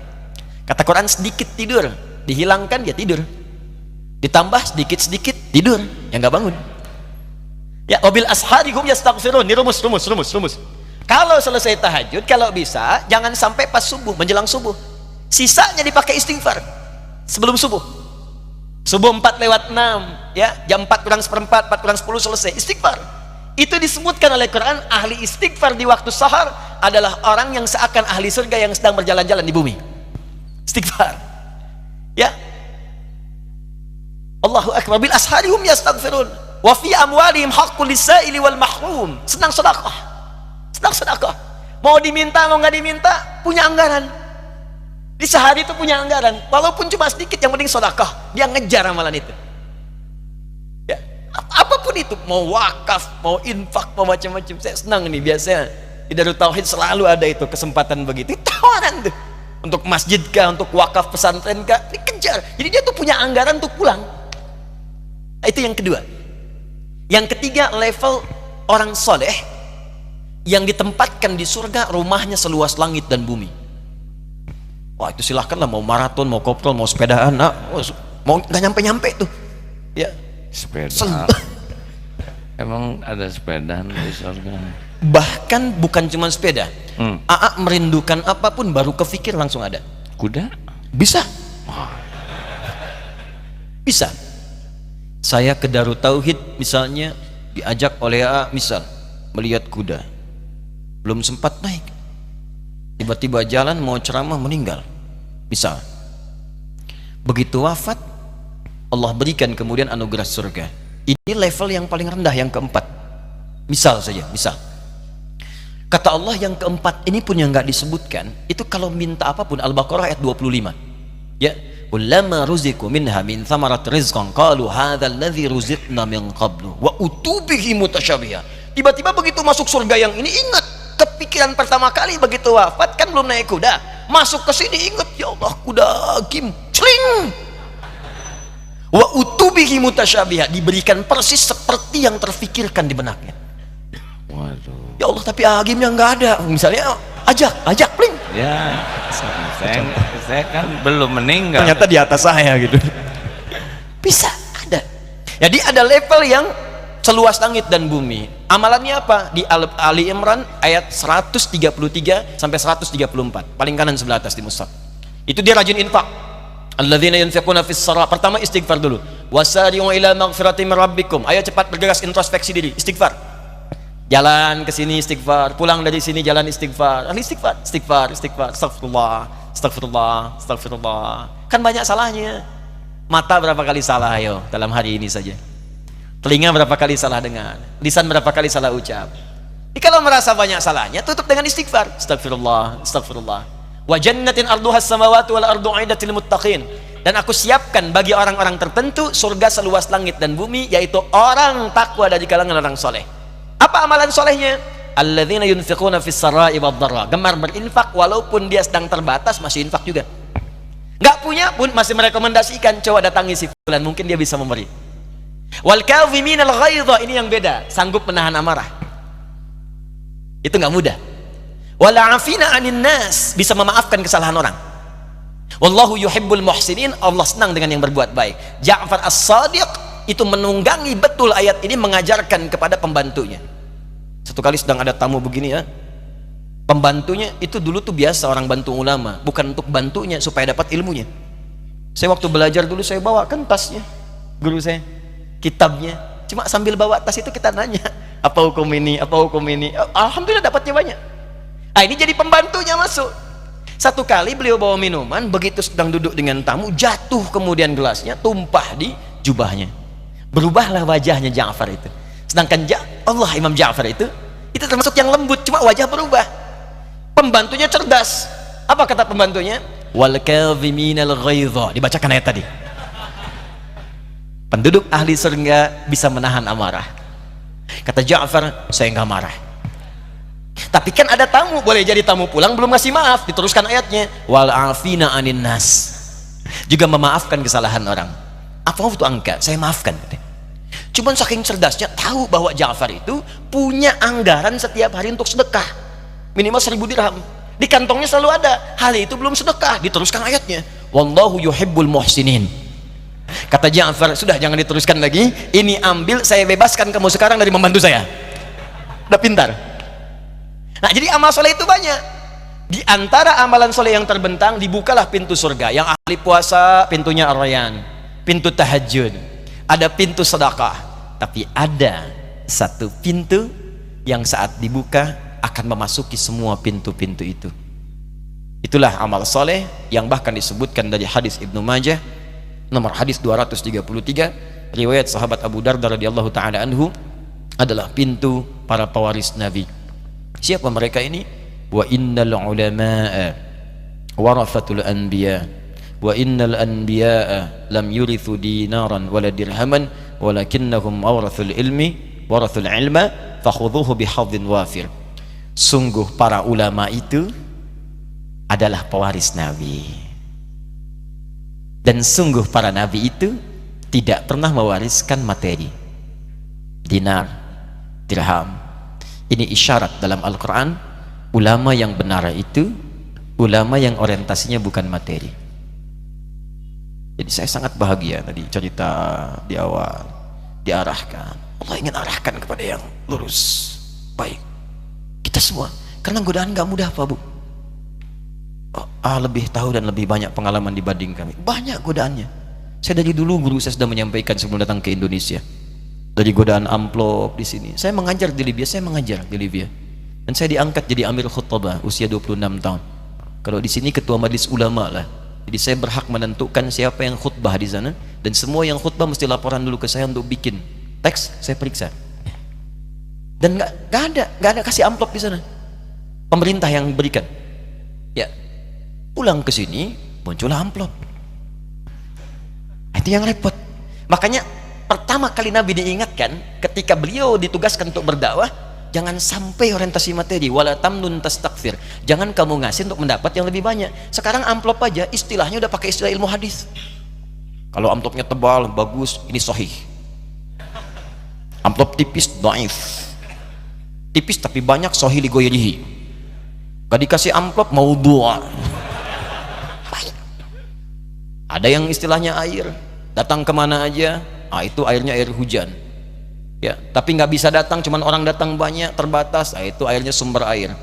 Kata Quran, sedikit tidur, dihilangkan dia tidur, ditambah sedikit-sedikit tidur, yang nggak bangun. Ya, wabil asharihum yastaghfirun. Ini rumus. Kalau selesai tahajud, kalau bisa jangan sampai pas subuh, menjelang subuh. Sisanya dipakai istighfar. sebelum subuh. Subuh 4:06 ya, jam 4 kurang seperempat, 4 kurang 10 selesai istighfar. Itu disebutkan oleh Quran, ahli istighfar di waktu sahar adalah orang yang seakan ahli surga yang sedang berjalan-jalan di bumi. Istighfar ya. Allahu akbar, bil ashari hum yastaghfirun wa fi amwalihim haqqul lisaili wal mahrum. Senang sedekah, senang sedekah, mau diminta mau nggak diminta, punya anggaran di sehari itu, punya anggaran walaupun cuma sedikit, yang penting sedekah, dia ngejar amalan itu ya. Apapun itu, mau wakaf, mau infak, mau macam-macam. Saya senang nih, biasanya di Darut Tauhid selalu ada itu kesempatan begitu, tawaran tuh untuk masjid kah, untuk wakaf pesantren kah, dikejar. Jadi dia tuh punya anggaran untuk pulang. Itu yang kedua. Yang ketiga, level orang soleh yang ditempatkan di surga, rumahnya seluas langit dan bumi. Wah, itu silahkanlah, mau maraton, mau koprol, mau sepedaan, mau nggak nyampe-nyampe tuh ya. Sepeda emang ada sepeda di surga? Bahkan bukan cuma sepeda, AA merindukan apapun baru kepikir langsung ada. Kuda bisa, bisa. Saya ke Darut Tauhid misalnya, diajak oleh AA misal melihat kuda, belum sempat naik, tiba-tiba jalan mau ceramah meninggal misal. Begitu wafat, Allah berikan kemudian anugerah surga. Ini level yang paling rendah, yang keempat misal saja, misal. Kata Allah yang keempat ini pun yang nggak disebutkan, itu kalau minta apapun. Al-Baqarah ayat 25 ya, kullama ruziqu minha min thamarat rizqan qalu hadzal ladzi ruziqna min qablu wa utubihi mutasyabiha. Tiba-tiba begitu masuk surga yang ini, ingat kepikiran pertama kali begitu wafat, kan belum naik kuda, masuk ke sini ingat, ya Allah kuda kim celing, wa utubihi mutasyabiha, diberikan persis seperti yang terfikirkan di benaknya. Waduh. Ya Allah, tapi agimnya nggak ada. Misalnya ajak pling. Ya, saya kan belum meninggal. Ternyata di atas saya gitu. Bisa ada. Jadi ada level yang seluas langit dan bumi. Amalannya apa? Di Ali Imran ayat 133 sampai 134. Paling kanan sebelah atas di mushaf. Itu dia rajin infak. Alladzina yunfiquna fis sara. Pertama istighfar dulu. Wasari'u ila maghfirati min rabbikum. Ayo cepat bergegas introspeksi diri, istighfar. Jalan ke sini istighfar, pulang dari sini jalan istighfar, istighfar, astagfirullah. Kan banyak salahnya. Mata berapa kali salah ayo dalam hari ini saja. Telinga berapa kali salah dengar, lisan berapa kali salah ucap. Jadi kalau merasa banyak salahnya, tutup dengan istighfar. Astagfirullah. Wa jannatin arduhas samawati wal ardu 'iddatil muttaqin. Dan aku siapkan bagi orang-orang tertentu surga seluas langit dan bumi, yaitu orang takwa dari kalangan orang soleh. Apa amalan solehnya? Alladzina yunfiquna fis sarai wad dharra. Gemar berinfak walaupun dia sedang terbatas, masih infak juga. Nggak punya pun masih merekomendasikan, coba datangi si fulan, mungkin dia bisa memberi. Wal kadhiminal ghaidha, ini yang beda, sanggup menahan amarah. Itu nggak mudah. Wal 'afina 'anil nas, bisa memaafkan kesalahan orang. Wallahu yuhibbul muhsinin, Allah senang dengan yang berbuat baik. Ja'far As-Shadiq itu menunggangi betul ayat ini, mengajarkan kepada pembantunya. Satu kali sedang ada tamu begini ya, pembantunya itu dulu tuh biasa orang bantu ulama, bukan untuk bantunya supaya dapat ilmunya. Saya waktu belajar dulu saya bawakan tasnya guru saya, kitabnya, cuma sambil bawa tas itu kita nanya apa hukum ini, alhamdulillah dapatnya banyak. Ini jadi pembantunya masuk. Satu kali beliau bawa minuman, begitu sedang duduk dengan tamu, jatuh kemudian gelasnya tumpah di jubahnya. Berubahlah wajahnya Ja'far itu. Sedangkan Allah Imam Ja'far itu termasuk yang lembut, cuma wajah berubah. Pembantunya cerdas. Apa kata pembantunya? Wal kadhiminal ghaidha. Dibacakan ayat tadi. Penduduk ahli surga bisa menahan amarah. Kata Ja'far, saya nggak marah. Tapi kan ada tamu, boleh jadi tamu pulang belum ngasih maaf. Diteruskan ayatnya, wal afina anin nas, juga memaafkan kesalahan orang. Apa itu angka? Saya maafkan. Cuman saking cerdasnya tahu bahwa Ja'far itu punya anggaran setiap hari untuk sedekah minimal 1000 dirham. Di kantongnya selalu ada. Hal itu belum sedekah. Diteruskan ayatnya, wallahu yuhibbul muhsinin. Kata Ja'far, sudah jangan diteruskan lagi. Ini ambil, saya bebaskan kamu sekarang dari membantu saya. Udah pintar. Nah, jadi amal soleh itu banyak. Di antara amalan soleh yang terbentang, dibukalah pintu surga. Yang ahli puasa, pintunya Ar-Rayyan, pintu tahajud, ada pintu sedekah. Tapi ada satu pintu yang saat dibuka akan memasuki semua pintu-pintu itu. Itulah amal soleh yang bahkan disebutkan dari hadis Ibnu Majah, nomor hadis 233, riwayat sahabat Abu Darda radhiyallahu taala anhu, adalah pintu para pewaris Nabi. Siapa mereka ini? Wa innal ulama'a warathatul anbiya wa innal anbiya'a lam yurithu dinaran wala dirhaman walakinnahum awrathul ilma fakhudhuhu bihadhin wafir. Sungguh para ulama itu adalah pewaris Nabi, dan sungguh para nabi itu tidak pernah mewariskan materi, dinar, dirham. Ini isyarat dalam Al-Quran, ulama yang benar itu ulama yang orientasinya bukan materi. Jadi saya sangat bahagia tadi cerita di awal, diarahkan, Allah ingin arahkan kepada yang lurus, baik kita semua, karena godaan gak mudah Pak Bu. Lebih tahu dan lebih banyak pengalaman dibanding kami, banyak godaannya. Saya dari dulu, guru saya sudah menyampaikan sebelum datang ke Indonesia, dari godaan amplop di sini. Saya mengajar di Libya, dan saya diangkat jadi amir khutbah usia 26 tahun. Kalau di sini ketua majelis ulama lah, jadi saya berhak menentukan siapa yang khutbah di sana, dan semua yang khutbah mesti laporan dulu ke saya untuk bikin teks, saya periksa. Dan nggak ada kasih amplop di sana, pemerintah yang berikan. Ya, pulang ke sini muncullah amplop. Itu yang repot. Makanya pertama kali Nabi diingatkan ketika beliau ditugaskan untuk berdakwah, jangan sampai orientasi materi, wala tamnun tastakfir. Jangan kamu ngasih untuk mendapat yang lebih banyak. Sekarang amplop aja istilahnya udah pakai istilah ilmu hadis. Kalau amplopnya tebal, bagus, ini sahih. Amplop tipis, dhaif. Tipis tapi banyak, sahih li ghairihi. Gak dikasih amplop, maudhu'. Ada yang istilahnya air, datang kemana aja, itu airnya air hujan. Ya, tapi nggak bisa datang, cuman orang datang banyak, terbatas, itu airnya sumber air.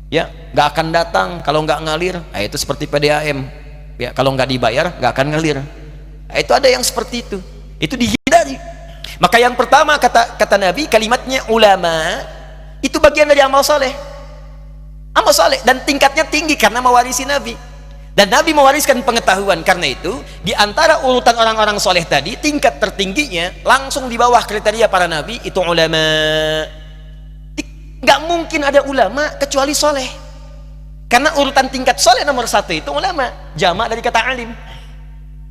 Ya, nggak akan datang kalau nggak ngalir, itu seperti PDAM. Ya, kalau nggak dibayar nggak akan ngalir. Itu ada yang seperti itu dihindari. Maka yang pertama kata Nabi, kalimatnya ulama itu bagian dari amal soleh, dan tingkatnya tinggi karena mewarisi Nabi. Dan Nabi mewariskan pengetahuan, karena itu di antara urutan orang-orang soleh tadi, tingkat tertingginya langsung di bawah kriteria para nabi itu ulama. Nggak mungkin ada ulama kecuali soleh, karena urutan tingkat soleh nomor satu itu ulama, jamak dari kata alim.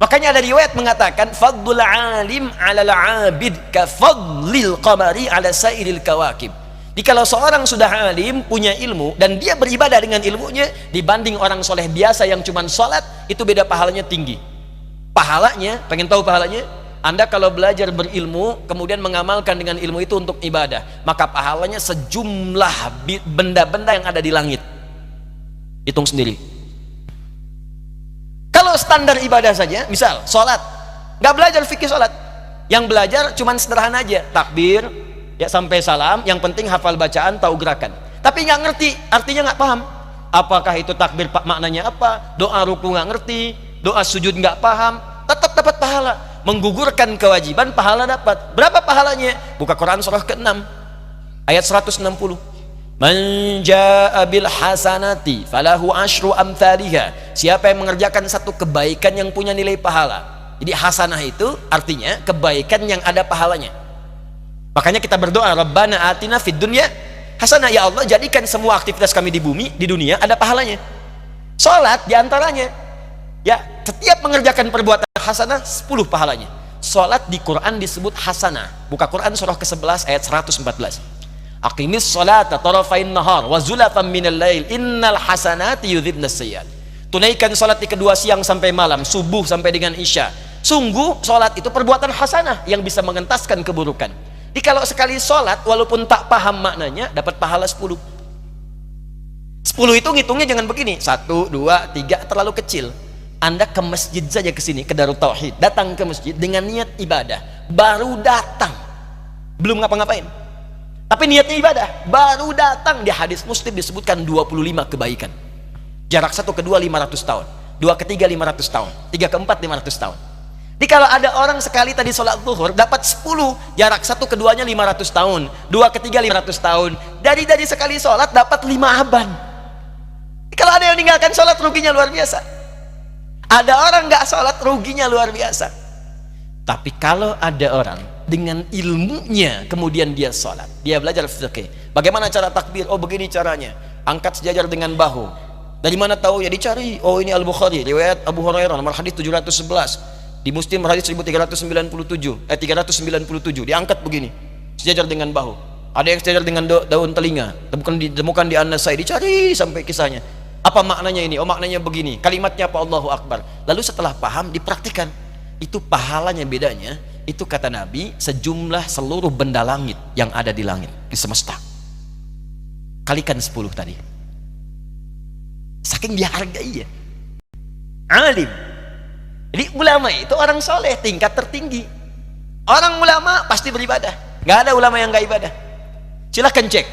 Makanya ada riwayat mengatakan fadlul alim alal abid ka fadlil qamari ala sairil kawakib. Jikalau seorang sudah alim, punya ilmu, dan dia beribadah dengan ilmunya, dibanding orang soleh biasa yang cuma sholat, itu beda pahalanya tinggi. Pahalanya, pengen tahu pahalanya? Anda kalau belajar berilmu, kemudian mengamalkan dengan ilmu itu untuk ibadah, maka pahalanya sejumlah benda-benda yang ada di langit. Hitung sendiri. Kalau standar ibadah saja, misal sholat, nggak belajar fikih sholat, yang belajar cuma sederhana aja, takbir, ya sampai salam, yang penting hafal bacaan, tahu gerakan, tapi nggak ngerti artinya, nggak paham apakah itu takbir maknanya apa, doa ruku nggak ngerti, doa sujud nggak paham, tetap dapat pahala, menggugurkan kewajiban, pahala dapat. Berapa pahalanya? Buka Quran surah ke-6 ayat 160, man jaa bil hasanati falahu asyru amthaliha. Siapa yang mengerjakan satu kebaikan yang punya nilai pahala. Jadi hasanah itu artinya kebaikan yang ada pahalanya. Makanya kita berdoa, Rabbana atina fid dunya hasanah, ya Allah jadikan semua aktivitas kami di bumi, di dunia ada pahalanya. Salat diantaranya, ya setiap mengerjakan perbuatan hasanah 10 pahalanya. Salat di Quran disebut hasanah. Buka Quran surah ke-11 ayat 114. Aqimis salata tarafain nahar wa zulatan minal lail innal hasanati yudhibnas sayyi'at. Tunaikan salat di kedua siang sampai malam, subuh sampai dengan isya. Sungguh salat itu perbuatan hasanah yang bisa mengentaskan keburukan. Jadi kalau sekali sholat walaupun tak paham maknanya dapat pahala 10. 10 itu ngitungnya jangan begini 1, 2, 3, terlalu kecil. Anda ke masjid saja, ke sini ke Darut Tauhid, datang ke masjid dengan niat ibadah, baru datang, belum ngapa-ngapain, tapi niatnya ibadah, baru datang. Di hadis Muslim disebutkan 25 kebaikan. Jarak satu kedua 500 tahun, dua ketiga 500 tahun, tiga keempat 500 tahun. Jadi kalau ada orang sekali tadi sholat zuhur dapat 10, jarak satu keduanya 500 tahun, dua ketiga 500 tahun, dari sekali sholat dapat 5 aban. Kalau ada yang meninggalkan sholat, ruginya luar biasa. Ada orang nggak sholat, ruginya luar biasa. Tapi kalau ada orang dengan ilmunya kemudian dia sholat, dia belajar fikih, bagaimana cara takbir, oh begini caranya, angkat sejajar dengan bahu. Dari mana tahu ya? Dicari, oh ini Al-Bukhari riwayat Abu Hurairah nomor hadis 711, di Muslim hadis 1397, 397 diangkat begini sejajar dengan bahu. Ada yang sejajar dengan daun telinga, ditemukan di An-Nasai, dicari sampai kisahnya. Apa maknanya ini? Oh maknanya begini, kalimatnya apa? Allahu Akbar. Lalu setelah paham dipraktikan. Itu pahalanya bedanya, itu kata Nabi sejumlah seluruh benda langit yang ada di langit, di semesta. Kalikan 10 tadi. Saking dihargai ya. Alim. Jadi ulama itu orang soleh tingkat tertinggi. Orang ulama pasti beribadah. Gak ada ulama yang gak ibadah. Silahkan cek.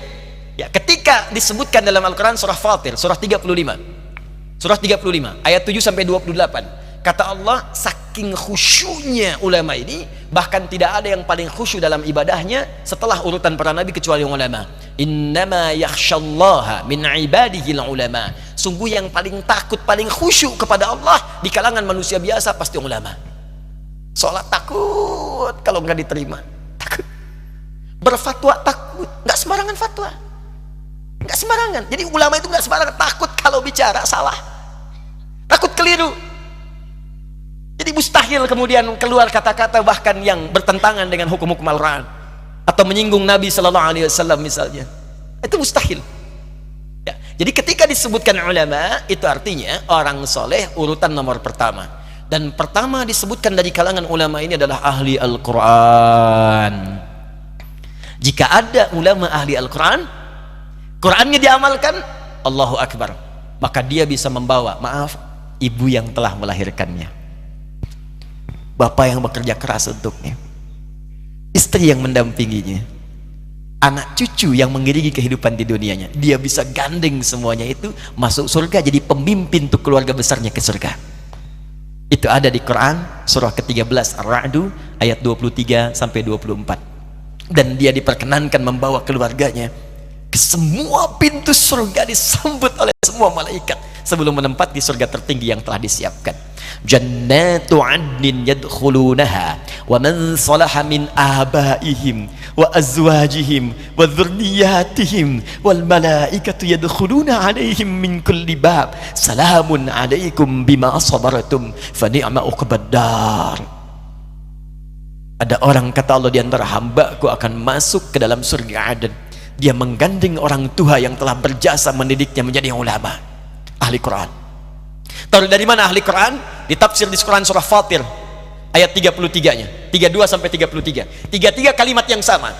Ya, ketika disebutkan dalam Al-Quran surah Fatir, surah 35. Surah 35, ayat 7 sampai 28. Kata Allah, saking khusyunya ulama ini, bahkan tidak ada yang paling khusyuk dalam ibadahnya setelah urutan para nabi kecuali ulama. Innama yakhshallaha min ibadihi ulama. Sungguh yang paling takut, paling khusyuk kepada Allah di kalangan manusia biasa pasti ulama. Sholat takut kalau nggak diterima, takut. Berfatwa takut, nggak sembarangan fatwa, nggak sembarangan. Jadi ulama itu nggak sembarangan, takut kalau bicara salah, takut keliru. Jadi mustahil kemudian keluar kata-kata bahkan yang bertentangan dengan hukum-hukum Al-Quran atau menyinggung Nabi Sallallahu Alaihi Wasallam misalnya, itu mustahil. Ya, jadi ketika disebutkan ulama itu artinya orang soleh urutan nomor pertama, dan pertama disebutkan dari kalangan ulama ini adalah ahli Al-Quran. Jika ada ulama ahli Al-Quran, Qurannya diamalkan, Allahu Akbar, maka dia bisa membawa, maaf, ibu yang telah melahirkannya, bapak yang bekerja keras untuknya, istri yang mendampinginya, anak cucu yang mengiringi kehidupan di dunianya, dia bisa gandeng semuanya itu masuk surga, jadi pemimpin untuk keluarga besarnya ke surga. Itu ada di Quran surah ke-13 Ar-Ra'du ayat 23 sampai 24. Dan dia diperkenankan membawa keluarganya ke semua pintu surga, disambut oleh semua malaikat sebelum menempati surga tertinggi yang telah disiapkan. Jannatu 'adnin yadkhulunaha wa man salaha min abaihim wa azwajihim wa dhurriyyatihim wal malaikatu yadkhuluna 'alaihim min kulli bab salamun 'alaikum bima sabartum fa ni'ma uqbad dar. Ada orang, kata Allah, di antara hambaku akan masuk ke dalam surga Aden, dia menggandeng orang tua yang telah berjasa mendidiknya menjadi ulama, ahli Quran. Tahu dari mana ahli Quran? Ditafsir di Quran surah Fatir ayat 33-nya, 32 sampai 33. 33 kalimat yang sama.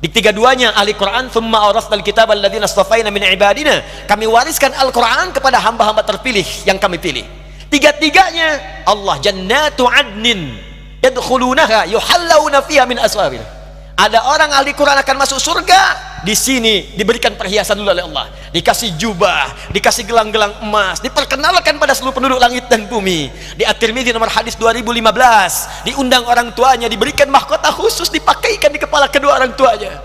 Di 32-nya ahli Quran, "Tsumma awrasnal kitaba alladziina astafaina min ibadina." Kami wariskan Al-Quran kepada hamba-hamba terpilih yang kami pilih. 33-nya Allah, jannatu adnin yadkhulunaha yuhallawna fiha min aswabir. Ada orang ahli Quran akan masuk surga, di sini diberikan perhiasan dulu oleh Allah, dikasih jubah, dikasih gelang-gelang emas, diperkenalkan pada seluruh penduduk langit dan bumi. Di At-Tirmidzi nomor hadis 2015, diundang orang tuanya, diberikan mahkota khusus, dipakaikan di kepala kedua orang tuanya.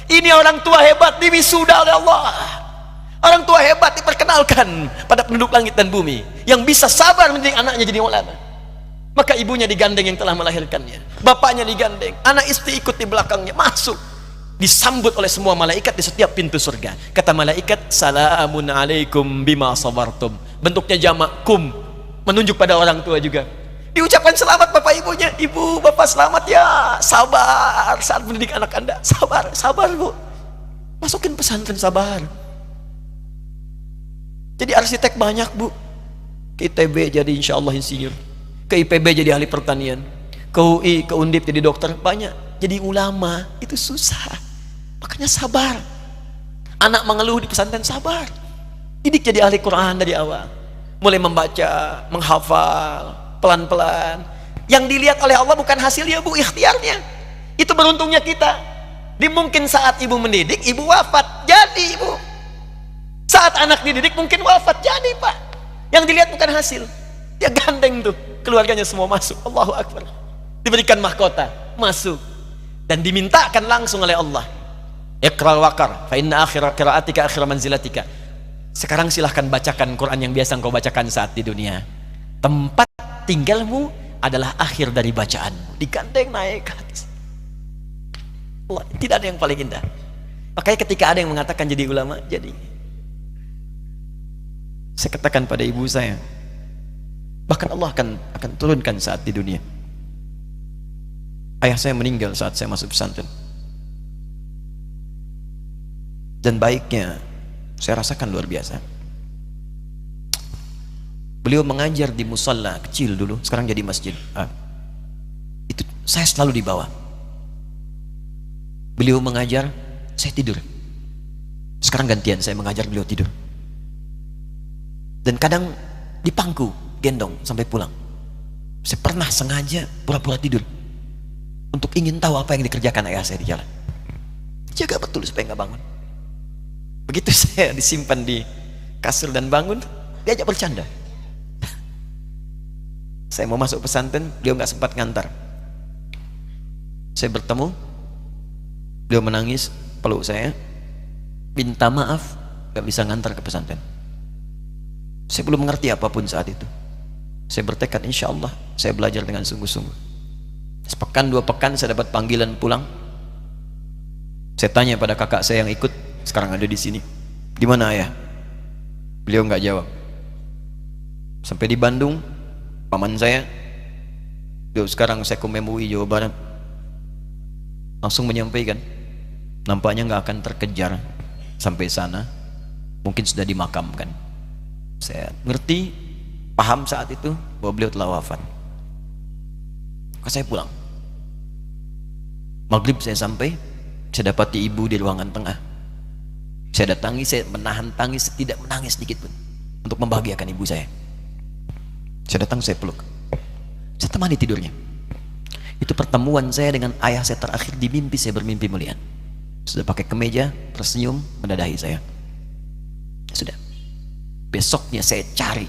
Ini orang tua hebat, diwisuda oleh Allah. Orang tua hebat diperkenalkan pada penduduk langit dan bumi yang bisa sabar mendidik anaknya jadi ulama. Maka ibunya digandeng yang telah melahirkannya, bapaknya digandeng, anak istri ikut di belakangnya masuk, disambut oleh semua malaikat di setiap pintu surga. Kata malaikat, salamun alaikum bima sabartum. Bentuknya jamak, kum, menunjuk pada orang tua juga. Diucapkan selamat bapak ibunya, ibu bapak selamat ya, sabar saat mendidik anak anda, sabar, sabar bu, masukin pesantren sabar. Jadi arsitek banyak bu, ke ITB jadi insya Allah insinyur, ke IPB jadi ahli pertanian, ke UI, ke Undip jadi dokter, banyak. Jadi ulama itu susah, makanya sabar. Anak mengeluh di pesantren, sabar, didik jadi ahli Quran dari awal, mulai membaca, menghafal pelan-pelan. Yang dilihat oleh Allah bukan hasilnya bu, ikhtiarnya. Itu beruntungnya kita. Di mungkin saat ibu mendidik, ibu wafat, jadi ibu Saat anak dididik mungkin wafat, jadi Pak. Yang dilihat bukan hasil. Dia gandeng tuh, keluarganya semua masuk. Allahu Akbar. Diberikan mahkota, masuk. Dan dimintakan langsung oleh Allah. Iqra waqar, fa inna akhira qiraatika akhira manzilatika. Sekarang silahkan bacakan Quran yang biasa engkau bacakan saat di dunia. Tempat tinggalmu adalah akhir dari bacaanmu. Digandeng naik ke atas. Allah, tidak ada yang paling indah. Makanya ketika ada yang mengatakan jadi ulama, jadi. Saya katakan pada ibu saya, bahkan Allah akan turunkan saat di dunia. Ayah saya meninggal saat saya masuk pesantren. Dan baiknya saya rasakan luar biasa. Beliau mengajar di musalla kecil dulu, sekarang jadi masjid. Itu saya selalu dibawa. Beliau mengajar, saya tidur. Sekarang gantian saya mengajar, beliau tidur. Dan kadang dipangku, gendong sampai pulang. Saya pernah sengaja pura-pura tidur untuk ingin tahu apa yang dikerjakan ayah saya di jalan. Jaga betul supaya nggak bangun. Begitu saya disimpan di kasur dan bangun, diajak bercanda. Saya mau masuk pesantren, beliau nggak sempat ngantar. Saya bertemu, beliau menangis, peluk saya, minta maaf, nggak bisa ngantar ke pesantren. Saya belum mengerti apapun saat itu. Saya bertekad, insya Allah saya belajar dengan sungguh-sungguh. Sepekan 2 pekan saya dapat panggilan pulang. Saya tanya pada kakak saya yang ikut, sekarang ada di sini, di mana ayah? Beliau nggak jawab. Sampai di Bandung, paman saya, beliau sekarang Sekom MUI Jawa Barat, langsung menyampaikan, nampaknya nggak akan terkejar sampai sana, mungkin sudah dimakamkan. Saya ngerti, paham saat itu bahwa beliau telah wafat. Maka saya pulang. Maghrib saya sampai, saya dapati ibu di ruangan tengah. Saya datangi, saya menahan tangis, tidak menangis sedikit pun untuk membahagiakan ibu saya. Saya datang, saya peluk, saya temani tidurnya. Itu pertemuan saya dengan ayah saya terakhir di mimpi. Saya bermimpi melihat sudah pakai kemeja, tersenyum, mendadahi saya. Sudah. Besoknya saya cari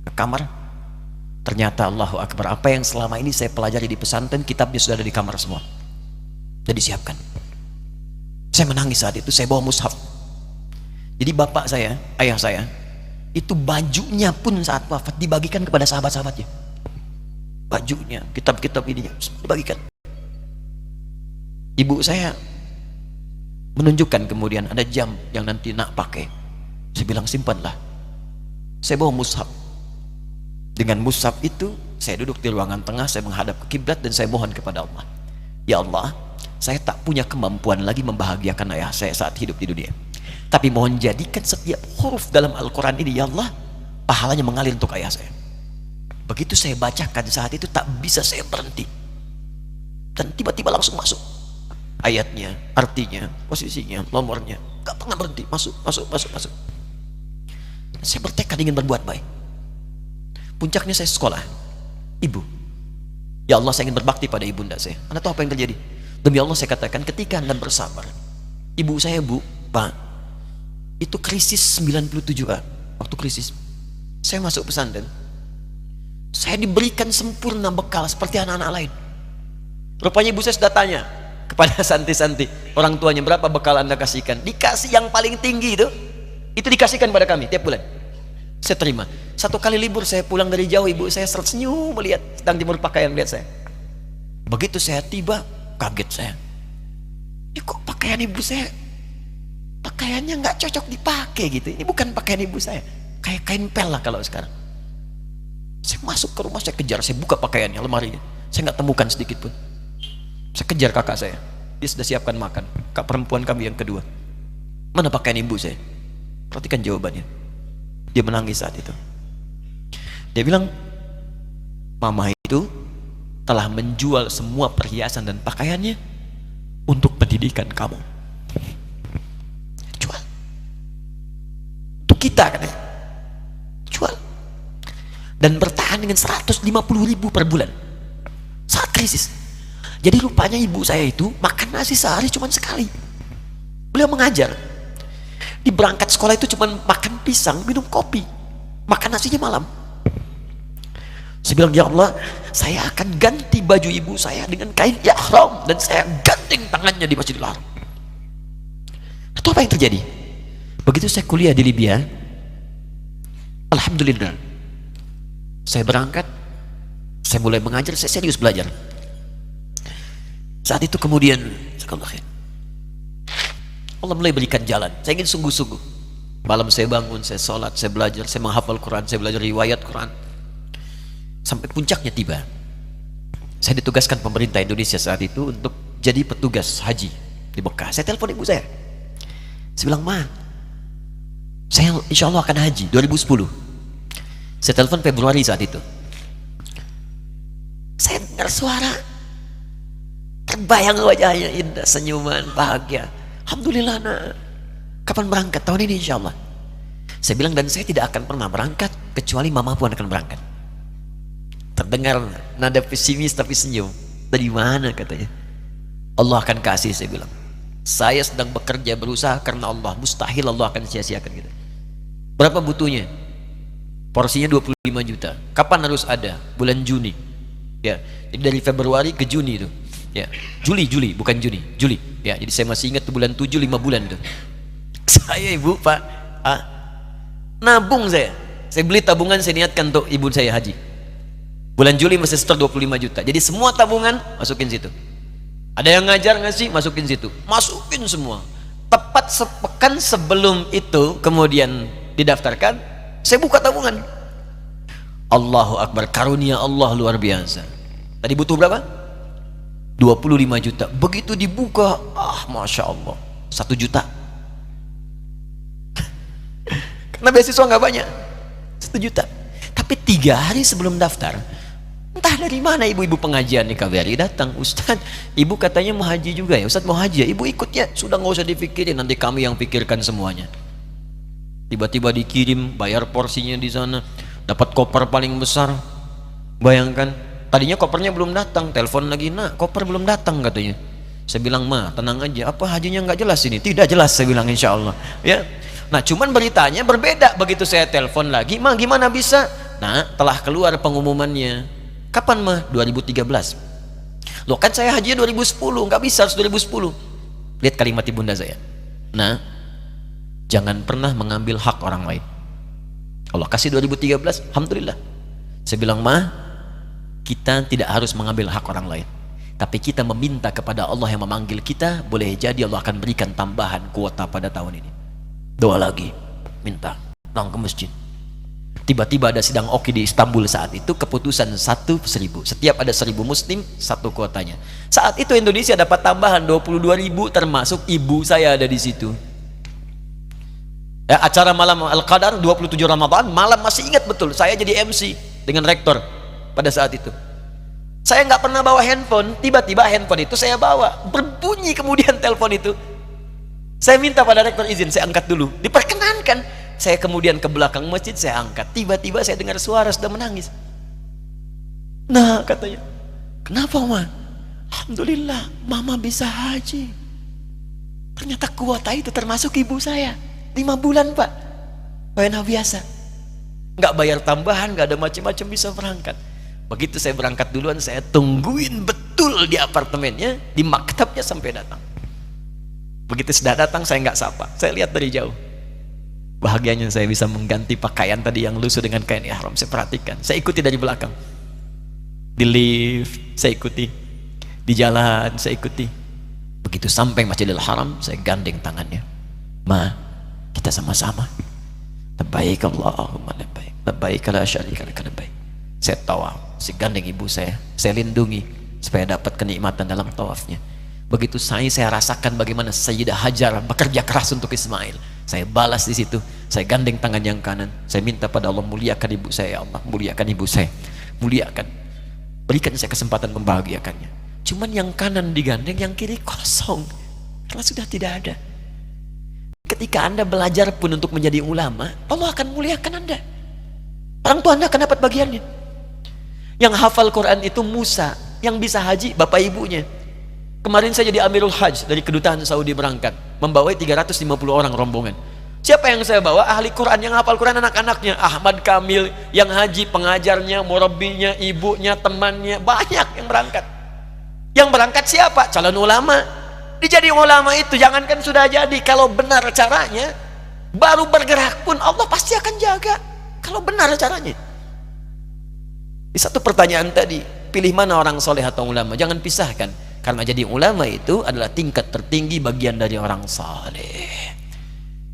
ke kamar, ternyata Allahu Akbar, apa yang selama ini saya pelajari di pesantren, kitabnya sudah ada di kamar semua, sudah disiapkan. Saya menangis saat itu. Saya bawa mushaf. Jadi bapak saya, ayah saya, itu bajunya pun saat wafat dibagikan kepada sahabat-sahabatnya. Bajunya, kitab-kitab ini dibagikan. Ibu saya menunjukkan kemudian ada jam yang nanti nak pakai. Saya bilang simpanlah. Saya bawa mushaf. Dengan mushaf itu saya duduk di ruangan tengah, saya menghadap ke kiblat dan saya mohon kepada Allah, ya Allah, saya tak punya kemampuan lagi membahagiakan ayah saya saat hidup di dunia, tapi mohon jadikan setiap huruf dalam Al-Quran ini, ya Allah, pahalanya mengalir untuk ayah saya. Begitu saya bacakan saat itu, tak bisa saya berhenti, dan tiba-tiba langsung masuk ayatnya, artinya, posisinya, nomornya, gak pernah berhenti, masuk. Saya bertekad ingin berbuat baik. Puncaknya saya sekolah. Ibu, ya Allah, saya ingin berbakti pada ibunda saya. Anda tahu apa yang terjadi? Demi Allah saya katakan, ketika Anda bersabar, ibu saya, Bu, Pak, itu krisis 97 Pak. Waktu krisis saya masuk pesantren, saya diberikan sempurna bekal seperti anak-anak lain. Rupanya ibu saya sudah tanya kepada santi-santi, orang tuanya, berapa bekal Anda kasihkan? Dikasih yang paling tinggi itu dikasihkan pada kami tiap bulan. Saya terima. Satu kali libur saya pulang dari jauh, ibu saya tersenyum melihat sedang jemur pakaian, melihat saya. Begitu saya tiba, kaget saya. Ini kok pakaian ibu saya, pakaiannya nggak cocok dipakai gitu. Ini bukan pakaian ibu saya, kayak kain pel lah kalau sekarang. Saya masuk ke rumah, saya kejar, saya buka pakaiannya, lemarinya, saya nggak temukan sedikit pun. Saya kejar kakak saya, dia sudah siapkan makan. Kak perempuan kami yang kedua, mana pakaian ibu saya? Perhatikan jawabannya. Dia menangis saat itu. Dia bilang, mama itu telah menjual semua perhiasan dan pakaiannya untuk pendidikan kamu. Jual. Untuk kita, katanya. Jual. Dan bertahan dengan 150.000 per bulan saat krisis. Jadi rupanya ibu saya itu makan nasi sehari cuma sekali. Beliau mengajar. Di berangkat sekolah itu cuma makan pisang, minum kopi, makan nasinya malam. Saya bilang, ya Allah, saya akan ganti baju ibu saya dengan kain ihram dan saya gandeng tangannya di Masjidil Haram. Itu apa yang terjadi? Begitu saya kuliah di Libya, alhamdulillah, saya berangkat, saya mulai mengajar, saya serius belajar. Saat itu kemudian Allah mulai berikan jalan. Saya ingin sungguh-sungguh. Malam saya bangun, saya sholat, saya belajar, saya menghafal Quran, saya belajar riwayat Quran. Sampai puncaknya tiba, saya ditugaskan pemerintah Indonesia saat itu untuk jadi petugas haji di Mekah. Saya telepon ibu saya. Saya bilang, Ma, saya insya Allah akan haji 2010. Saya telepon Februari saat itu. Saya dengar suara, terbayang wajahnya indah, senyuman, bahagia. Alhamdulillah, nak. Kapan berangkat? Tahun ini insya Allah. Saya bilang, dan saya tidak akan pernah berangkat kecuali mama pun akan berangkat. Terdengar nada pesimis tapi senyum. Dari mana katanya? Allah akan kasih, saya bilang. Saya sedang bekerja, berusaha karena Allah. Mustahil Allah akan sia-siakan kita. Berapa butuhnya? Porsinya 25 juta. Kapan harus ada? Bulan Juni. Ya, jadi dari Februari ke Juni itu. Ya, Juli bukan Juni, Juli. Ya, jadi saya masih ingat tuh bulan 7, 5 bulan itu. Saya ibu, Pak, nabung saya. Saya beli tabungan, saya niatkan untuk ibu saya haji. Bulan Juli masih setor 25 juta. Jadi semua tabungan masukin situ. Ada yang ngajar ngasih, masukin situ. Masukin semua. Tepat sepekan sebelum itu kemudian didaftarkan, saya buka tabungan. Allahu Akbar, karunia Allah luar biasa. Tadi butuh berapa? 25 juta. Begitu dibuka, Masya Allah, 1 juta. Karena beasiswa nggak banyak, 1 juta. Tapi 3 hari sebelum daftar, entah dari mana ibu-ibu pengajian di KBRI datang, Ustadz, ibu katanya mau haji juga ya, Ustadz mau haji ya, ibu ikut ya, sudah nggak usah dipikirin, nanti kami yang pikirkan semuanya. Tiba-tiba dikirim, bayar porsinya di sana, dapat koper paling besar. Bayangkan, tadinya kopernya belum datang, telepon lagi, nak koper belum datang katanya. Saya bilang, Ma, tenang aja, apa hajinya nggak jelas ini? Tidak jelas, saya bilang, insya Allah. Ya, nah cuman beritanya berbeda. Begitu saya telepon lagi, Ma, gimana bisa? Nah, telah keluar pengumumannya. Kapan, Ma? 2013. Loh, kan saya hajinya 2010, nggak bisa, harus 2010. Lihat kalimat ibunda saya. Nah, jangan pernah mengambil hak orang lain. Allah kasih 2013, alhamdulillah. Saya bilang, Ma, kita tidak harus mengambil hak orang lain, tapi kita meminta kepada Allah yang memanggil kita. Boleh jadi Allah akan berikan tambahan kuota pada tahun ini. Doa lagi, minta, pulang ke masjid. Tiba-tiba ada sidang Oki di Istanbul saat itu, keputusan 1.000. Setiap ada 1.000 muslim, 1 kuotanya. Saat itu Indonesia dapat tambahan 22.000, termasuk ibu saya ada di situ. Ya, acara malam Al-Qadar 27 Ramadan, malam masih ingat betul, saya jadi MC dengan rektor pada saat itu. Saya nggak pernah bawa handphone, tiba-tiba handphone itu saya bawa, berbunyi kemudian telepon itu. Saya minta pada rektor izin, saya angkat dulu, diperkenankan. Saya kemudian ke belakang masjid, saya angkat. Tiba-tiba saya dengar suara sudah menangis. Nah, katanya, kenapa, Ma? Alhamdulillah, Mama bisa haji. Ternyata kuota itu termasuk ibu saya. 5 bulan, Pak. Wena biasa. Nggak bayar tambahan, nggak ada macam-macam, bisa berangkat. Begitu saya berangkat duluan, saya tungguin betul di apartemennya, di maktabnya sampai datang. Begitu sudah datang, saya nggak sapa. Saya lihat dari jauh. Bahagianya saya bisa mengganti pakaian tadi yang lusuh dengan kain ihram. Saya perhatikan, saya ikuti dari belakang. Di lift, saya ikuti. Di jalan, saya ikuti. Begitu sampai Masjidil Haram, saya gandeng tangannya. Ma, kita sama-sama. Labbaik Allahumma labbaik. Labbaik la syarika lak labbaik. Saya tawaf, saya gandeng ibu saya lindungi supaya dapat kenikmatan dalam tawafnya. Begitu saya rasakan bagaimana Sayyidah Hajar bekerja keras untuk Ismail. Saya balas di situ, saya gandeng tangan yang kanan. Saya minta pada Allah, muliakan ibu saya, ya Allah, muliakan ibu saya, muliakan, berikan saya kesempatan membahagiakannya. Cuman yang kanan digandeng, yang kiri kosong, karena sudah tidak ada. Ketika Anda belajar pun untuk menjadi ulama, Allah akan muliakan Anda. Orang tua Anda akan dapat bagiannya. Yang hafal Quran itu Musa, yang bisa haji bapak ibunya. Kemarin saya jadi Amirul Hajj dari kedutaan Saudi berangkat, membawa 350 orang rombongan. Siapa yang saya bawa? Ahli Quran, yang hafal Quran anak-anaknya. Ahmad Kamil, yang haji, pengajarnya, murabbinya, ibunya, temannya, banyak yang berangkat. Yang berangkat siapa? Calon ulama. Dijadi ulama itu jangankan sudah jadi, kalau benar caranya, baru bergerak pun Allah pasti akan jaga. Kalau benar caranya. Di satu pertanyaan tadi, pilih mana orang soleh atau ulama? Jangan pisahkan, karena jadi ulama itu adalah tingkat tertinggi bagian dari orang soleh.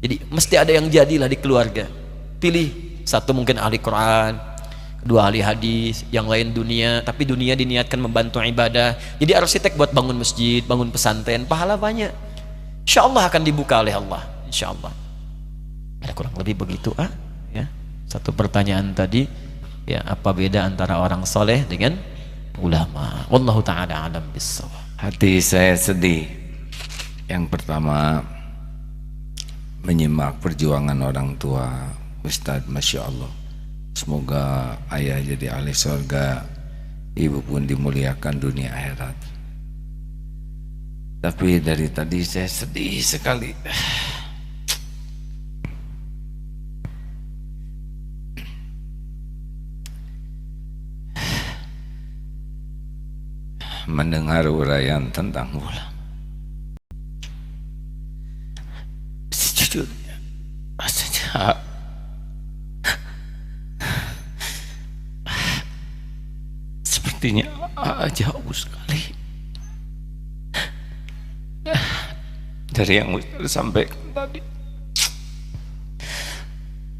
Jadi mesti ada yang jadilah di keluarga. Pilih satu, mungkin ahli Quran, kedua ahli hadis, yang lain dunia, tapi dunia diniatkan membantu ibadah. Jadi arsitek buat bangun masjid, bangun pesantren, pahala banyak. Insya Allah akan dibuka oleh Allah. Insya Allah. Ada kurang lebih begitu ya. Satu pertanyaan tadi, ya, apa beda antara orang soleh dengan ulama? Wallahu ta'ala alam bissawab. Hati saya sedih. Yang pertama, menyimak perjuangan orang tua Ustadz, Masya Allah. Semoga ayah jadi ahli surga, ibu pun dimuliakan dunia akhirat. Tapi dari tadi saya sedih sekali. Mendengar uraian tentang ulama. Sejujurnya rasanya sepertinya jauh sekali dari yang Ustaz sampaikan tadi.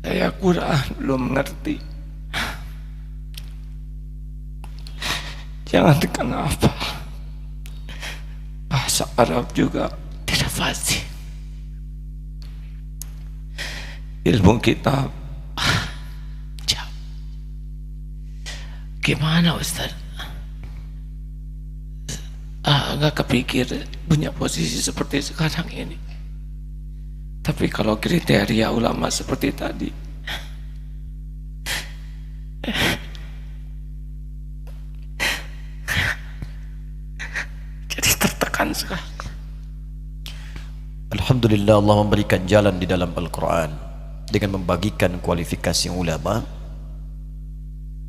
Saya Quran belum mengerti, jangan kenapa bahasa Arab juga tidak fasih. Ilmu kitab jauh. Gimana Ustaz? Nggak kepikir punya posisi seperti sekarang ini. Tapi kalau kriteria ulama seperti tadi, jadi tertekan sekali. Alhamdulillah, Allah memberikan jalan di dalam Al-Quran dengan membagikan kualifikasi ulama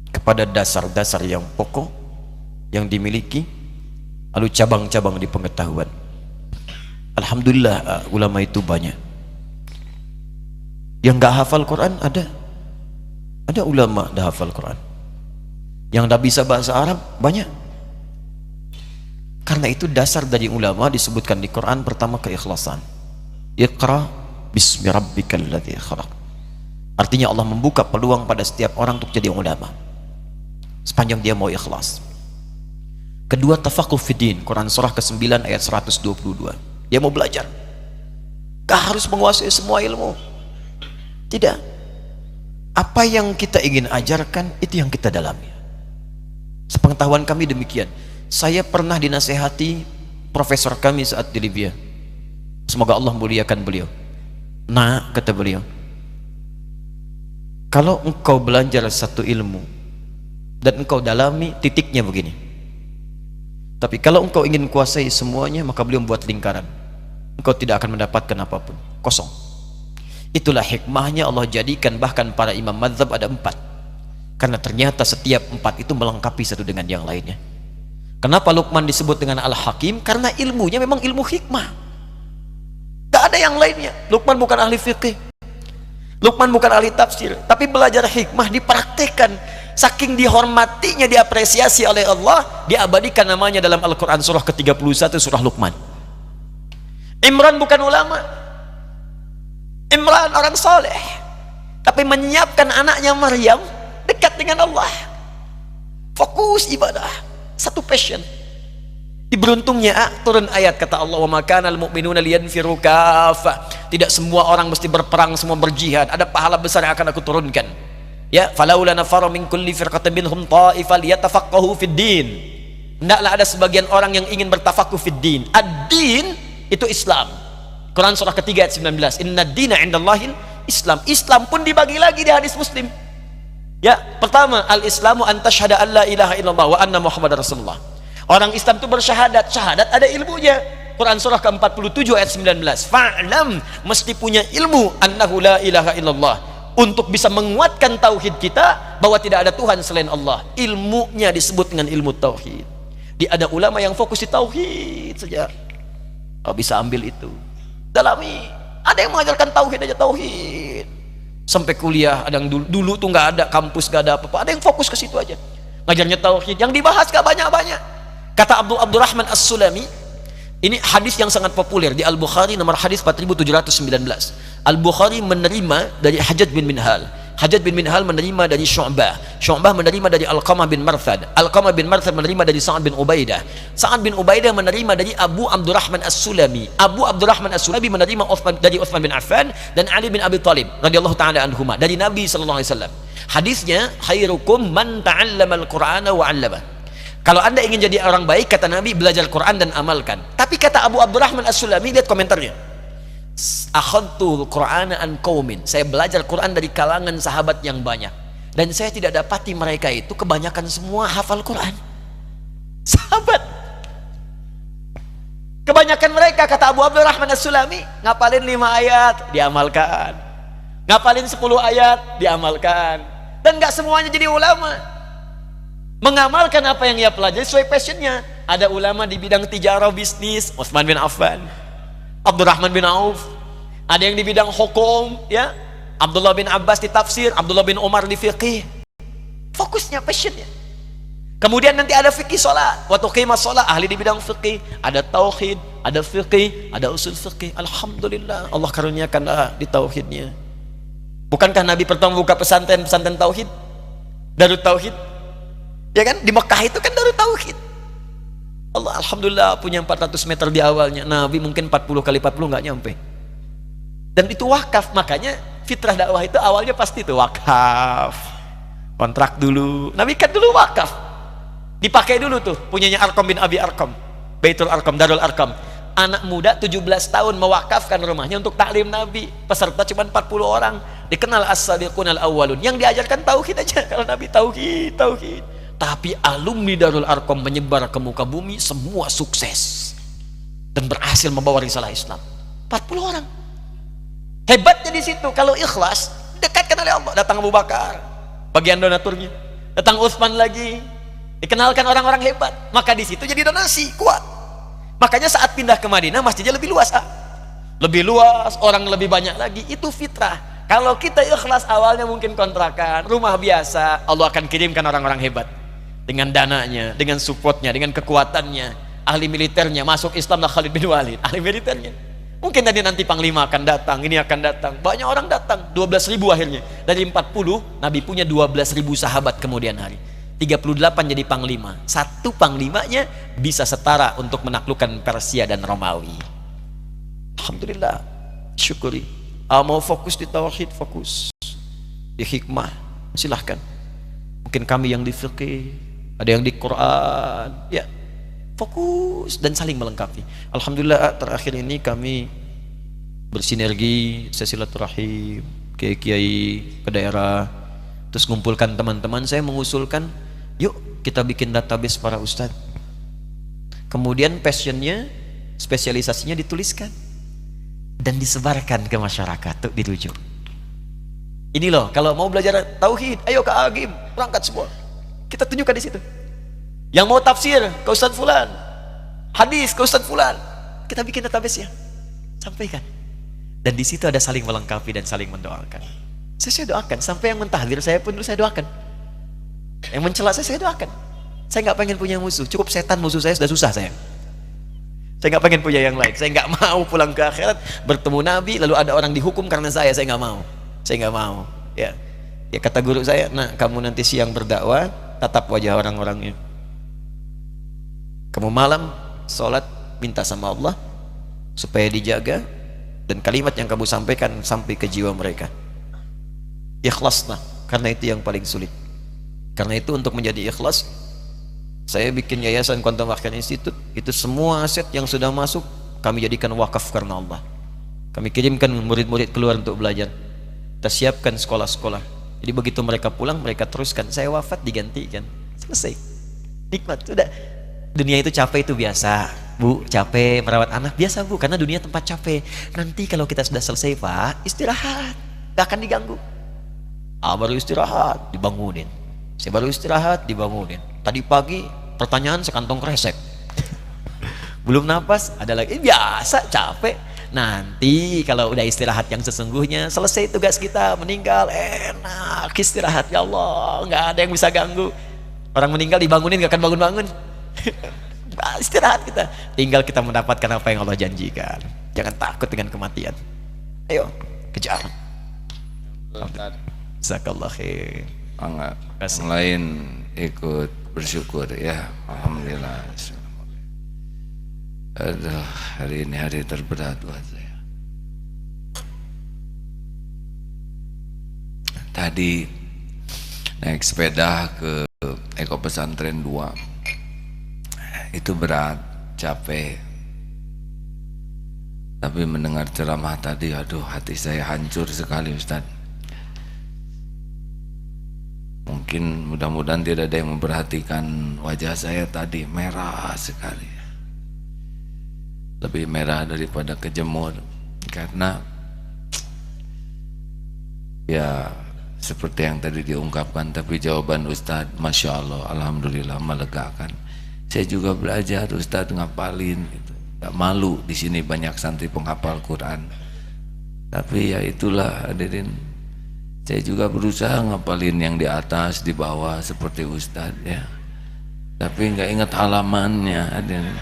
kepada dasar-dasar yang pokok yang dimiliki, lalu cabang-cabang di pengetahuan. Alhamdulillah, ulama itu banyak. Yang gak hafal Quran ada ulama dah hafal Quran. Yang tak bisa bahasa Arab banyak. Karena itu dasar dari ulama disebutkan di Quran, pertama keikhlasan. Iqra bismi rabbikal ladzi khalaq. Artinya Allah membuka peluang pada setiap orang untuk jadi ulama sepanjang dia mau ikhlas. Kedua, tafaqquh fiddin, Quran surah ke-9 ayat 122. Dia mau belajar, gak harus menguasai semua ilmu. Tidak, apa yang kita ingin ajarkan itu yang kita dalami. Sepengetahuan kami demikian. Saya pernah dinasehati profesor kami saat di Libya, semoga Allah muliakan beliau. Nah, kata beliau, kalau engkau belajar satu ilmu dan engkau dalami, titiknya begini. Tapi kalau engkau ingin kuasai semuanya, maka beliau membuat lingkaran. Engkau tidak akan mendapatkan apapun, kosong. Itulah hikmahnya Allah jadikan bahkan para imam mazhab ada 4. Karena ternyata setiap 4 itu melengkapi satu dengan yang lainnya. Kenapa Luqman disebut dengan Al-Hakim? Karena ilmunya memang ilmu hikmah. Gak ada yang lainnya. Luqman bukan ahli fiqih, Luqman bukan ahli tafsir, tapi belajar hikmah dipraktekkan. Saking dihormatinya, diapresiasi oleh Allah, diabadikan namanya dalam Al-Quran surah ke-31, surah Luqman. Imran bukan ulama, Imran orang soleh, tapi menyiapkan anaknya Maryam dekat dengan Allah, fokus ibadah, satu passion. Diberuntungnya turun ayat kata Allah, wa makanal mu'minuna liyanfiru kaffah. Tidak semua orang mesti berperang, semua berjihad. Ada pahala besar yang akan aku turunkan. Ya, falaula nafara min kulli firqatin minhum ta'ifah liyatafaqahu fid din. Hendaklah ada sebagian orang yang ingin bertafaqquh fid din. Ad-din itu Islam. Quran surah ketiga ayat 19. Inna dina indallahil Islam. Islam pun dibagi lagi di hadis Muslim. Ya, pertama, al-Islamu an tashhada an la ilaha illallah wa anna Muhammadar Rasulullah. Orang Islam itu bersyahadat, syahadat ada ilmunya. Quran surah ke-47 ayat 19. Fa'lam, mesti punya ilmu annahu la ilaha illallah, untuk bisa menguatkan tauhid kita bahwa tidak ada Tuhan selain Allah. Ilmunya disebut dengan ilmu tauhid. Ada ulama yang fokus di tauhid saja. Bisa ambil itu, dalami. Ada yang mengajarkan tauhid aja, tauhid sampai kuliah. Ada yang dulu tuh nggak ada kampus, nggak ada apa-apa, ada yang fokus ke situ aja ngajarnya tauhid. Yang dibahas gak banyak-banyak. Kata Abdurrahman As-Sulami, ini hadis yang sangat populer di Al-Bukhari, nomor hadis 4719. Al-Bukhari menerima dari Hajjaj bin Minhal, Hajjaj bin Minhal menerima dari Syu'bah, Syu'bah menerima dari Alqamah bin Marthad, Alqamah bin Marthad menerima dari Sa'ad bin Ubaidah, Sa'ad bin Ubaidah menerima dari Abu Abdurrahman As-Sulami, Abu Abdurrahman As-Sulami menerima dari Utsman bin Affan dan Ali bin Abi Thalib radhiyallahu taala anhuma dari Nabi sallallahu alaihi wasallam. Hadisnya, khairukum man ta'allamal Qur'ana wa 'allama. Kalau anda ingin jadi orang baik, kata Nabi, belajar Quran dan amalkan. Tapi kata Abu Abdurrahman As-Sulami, lihat komentarnya, akhadtul Qur'ana an qaumin, saya belajar Quran dari kalangan sahabat yang banyak, dan saya tidak dapati mereka itu kebanyakan semua hafal Quran. Sahabat kebanyakan mereka, kata Abu Abdurrahman As-Sulami, ngapalin 5 ayat diamalkan, ngapalin 10 ayat diamalkan, dan gak semuanya jadi ulama. Mengamalkan apa yang ia pelajari sesuai passionnya. Ada ulama di bidang tijarah, bisnis, Utsman bin Affan, Abdurrahman bin Auf. Ada yang di bidang hukum, ya, Abdullah bin Abbas di tafsir, Abdullah bin Umar di fiqih. Fokusnya, passionnya. Kemudian nanti ada fikih sholat, waktu qimah sholat, ahli di bidang fikih. Ada tauhid, ada fikih, ada usul fikih. Alhamdulillah, Allah karuniakanlah di tauhidnya. Bukankah Nabi pertama buka pesantren tauhid, Darut Tauhid, ya kan? Di Mekah itu kan Darut Tauhid. Allah alhamdulillah punya 400 meter di awalnya. Nabi mungkin 40 kali 40 nggak nyampe. Dan itu wakaf. Makanya fitrah dakwah itu awalnya pasti itu wakaf, kontrak dulu. Nabi kan dulu wakaf, dipakai dulu tuh punyanya Arqam bin Abi Arqam, Baitul Arqam, Darul Arqam. Anak muda 17 tahun mewakafkan rumahnya untuk taklim Nabi. Peserta cuma 40 orang. Dikenal as-sabiqun al-awwalun. Yang diajarkan tauhid aja. Kalau Nabi tauhid. Tapi alumni Darul Arqam menyebar ke muka bumi, semua sukses dan berhasil membawa risalah Islam. 40 orang. Hebatnya di situ, kalau ikhlas dekatkan oleh Allah. Datang Abu Bakar, bagian donaturnya. Datang Utsman lagi, dikenalkan orang-orang hebat. Maka di situ jadi donasi kuat. Makanya saat pindah ke Madinah, masjidnya lebih luas, lebih luas, orang lebih banyak lagi. Itu fitrah. Kalau kita ikhlas awalnya mungkin kontrakan, rumah biasa, Allah akan kirimkan orang-orang hebat dengan dananya, dengan supportnya, dengan kekuatannya. Ahli militernya masuk Islam, lah Khalid bin Walid, ahli militernya. Mungkin nanti panglima akan datang, ini akan datang, banyak orang datang. 12.000 akhirnya. Dari 40, Nabi punya 12.000 sahabat kemudian hari. 38 jadi panglima. Satu panglimanya bisa setara untuk menaklukkan Persia dan Romawi. Alhamdulillah, syukuri. Mau fokus di tauhid, fokus di hikmah, silahkan. Mungkin kami yang di fikih, ada yang di Quran, ya, fokus dan saling melengkapi. Alhamdulillah terakhir ini kami bersinergi, silaturahim, kiai-kiai ke daerah, terus ngumpulkan teman-teman. Saya mengusulkan, yuk kita bikin database para ustadz, kemudian passionnya, spesialisasinya dituliskan dan disebarkan ke masyarakat, tuh dirujuk. Ini loh, kalau mau belajar tauhid, ayo ke Agim, berangkat semua. Kita tunjukkan di situ. Yang mau tafsir ke Ustadz Fulan, hadis ke Ustadz Fulan, kita bikin database ya, sampaikan. Dan di situ ada saling melengkapi dan saling mendoakan. Saya doakan, sampai yang mentahdir saya pun dulu saya doakan. Yang mencela saya doakan. Saya nggak pengen punya musuh, cukup setan musuh saya sudah susah saya. Saya nggak pengen punya yang lain. Saya nggak mau pulang ke akhirat bertemu Nabi lalu ada orang dihukum karena saya nggak mau. Saya nggak mau. Ya, kata guru saya, nah kamu nanti siang berdakwah, tatap wajah orang-orangnya. Kamu malam sholat, minta sama Allah supaya dijaga, dan kalimat yang kamu sampaikan sampai ke jiwa mereka. Ikhlaslah, karena itu yang paling sulit. Karena itu untuk menjadi ikhlas, saya bikin yayasan Quantum Wakaf Institute. Itu semua aset yang sudah masuk kami jadikan wakaf karena Allah. Kami kirimkan murid-murid keluar untuk belajar. Kita siapkan sekolah-sekolah. Jadi begitu mereka pulang, mereka teruskan. Saya wafat digantikan. Selesai. Nikmat. Sudah. Dunia itu capek itu biasa. Bu, capek merawat anak, biasa Bu, karena dunia tempat capek. Nanti kalau kita sudah selesai Pak, istirahat, gak akan diganggu. Baru istirahat, dibangunin. Saya baru istirahat, dibangunin. Tadi pagi pertanyaan sekantong kresek. Belum napas, ada lagi. Biasa, capek. Nanti kalau udah istirahat yang sesungguhnya, selesai tugas kita, meninggal, enak istirahat. Ya Allah, nggak ada yang bisa ganggu. Orang meninggal dibangunin gak akan bangun-bangun. Istirahat kita, tinggal kita mendapatkan apa yang Allah janjikan. Jangan takut dengan kematian. Ayo kejar. Jazakallah khair. Yang lain ikut bersyukur ya, alhamdulillah. Aduh, hari ini hari terberat buat saya. Tadi naik sepeda ke Eko Pesantren 2 itu berat, capek. Tapi mendengar ceramah tadi, aduh hati saya hancur sekali Ustaz. Mungkin mudah-mudahan tidak ada yang memperhatikan wajah saya tadi, merah sekali. Lebih merah daripada kejemur. Karena ya seperti yang tadi diungkapkan, tapi jawaban Ustaz, Masya Allah, alhamdulillah melegakan. Saya juga belajar Ustaz ngapalin gitu. Gak malu di sini banyak santri penghafal Quran. Tapi ya itulah hadirin. Saya juga berusaha ngapalin yang di atas, di bawah seperti Ustaz ya. Tapi nggak ingat halamannya, hadirin.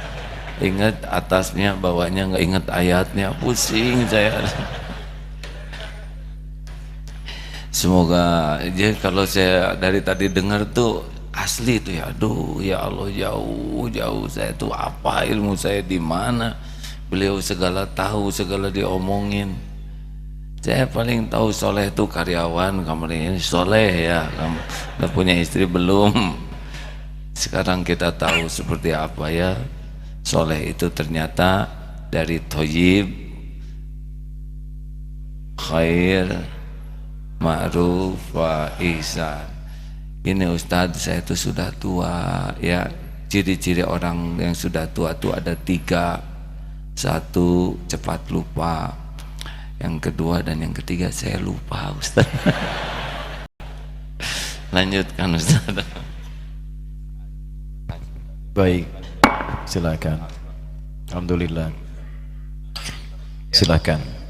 Ingat atasnya, bawahnya nggak ingat ayatnya, pusing saya. Semoga jadi kalau saya dari tadi dengar tuh asli itu ya, aduh ya Allah, jauh saya tuh apa ilmu saya di mana, beliau segala tahu, segala diomongin. Saya paling tahu soleh itu karyawan, kamu ini soleh ya, kamu udah punya istri belum? Sekarang kita tahu seperti apa ya, soleh itu ternyata dari thayyib, khair, ma'ruf wa ihsan. Ini Ustadz, saya itu sudah tua ya. Ciri-ciri orang yang sudah tua itu ada 3. 1, cepat lupa. Yang kedua dan yang ketiga saya lupa Ustadz. Lanjutkan Ustadz. Baik, silakan. Alhamdulillah. Silakan.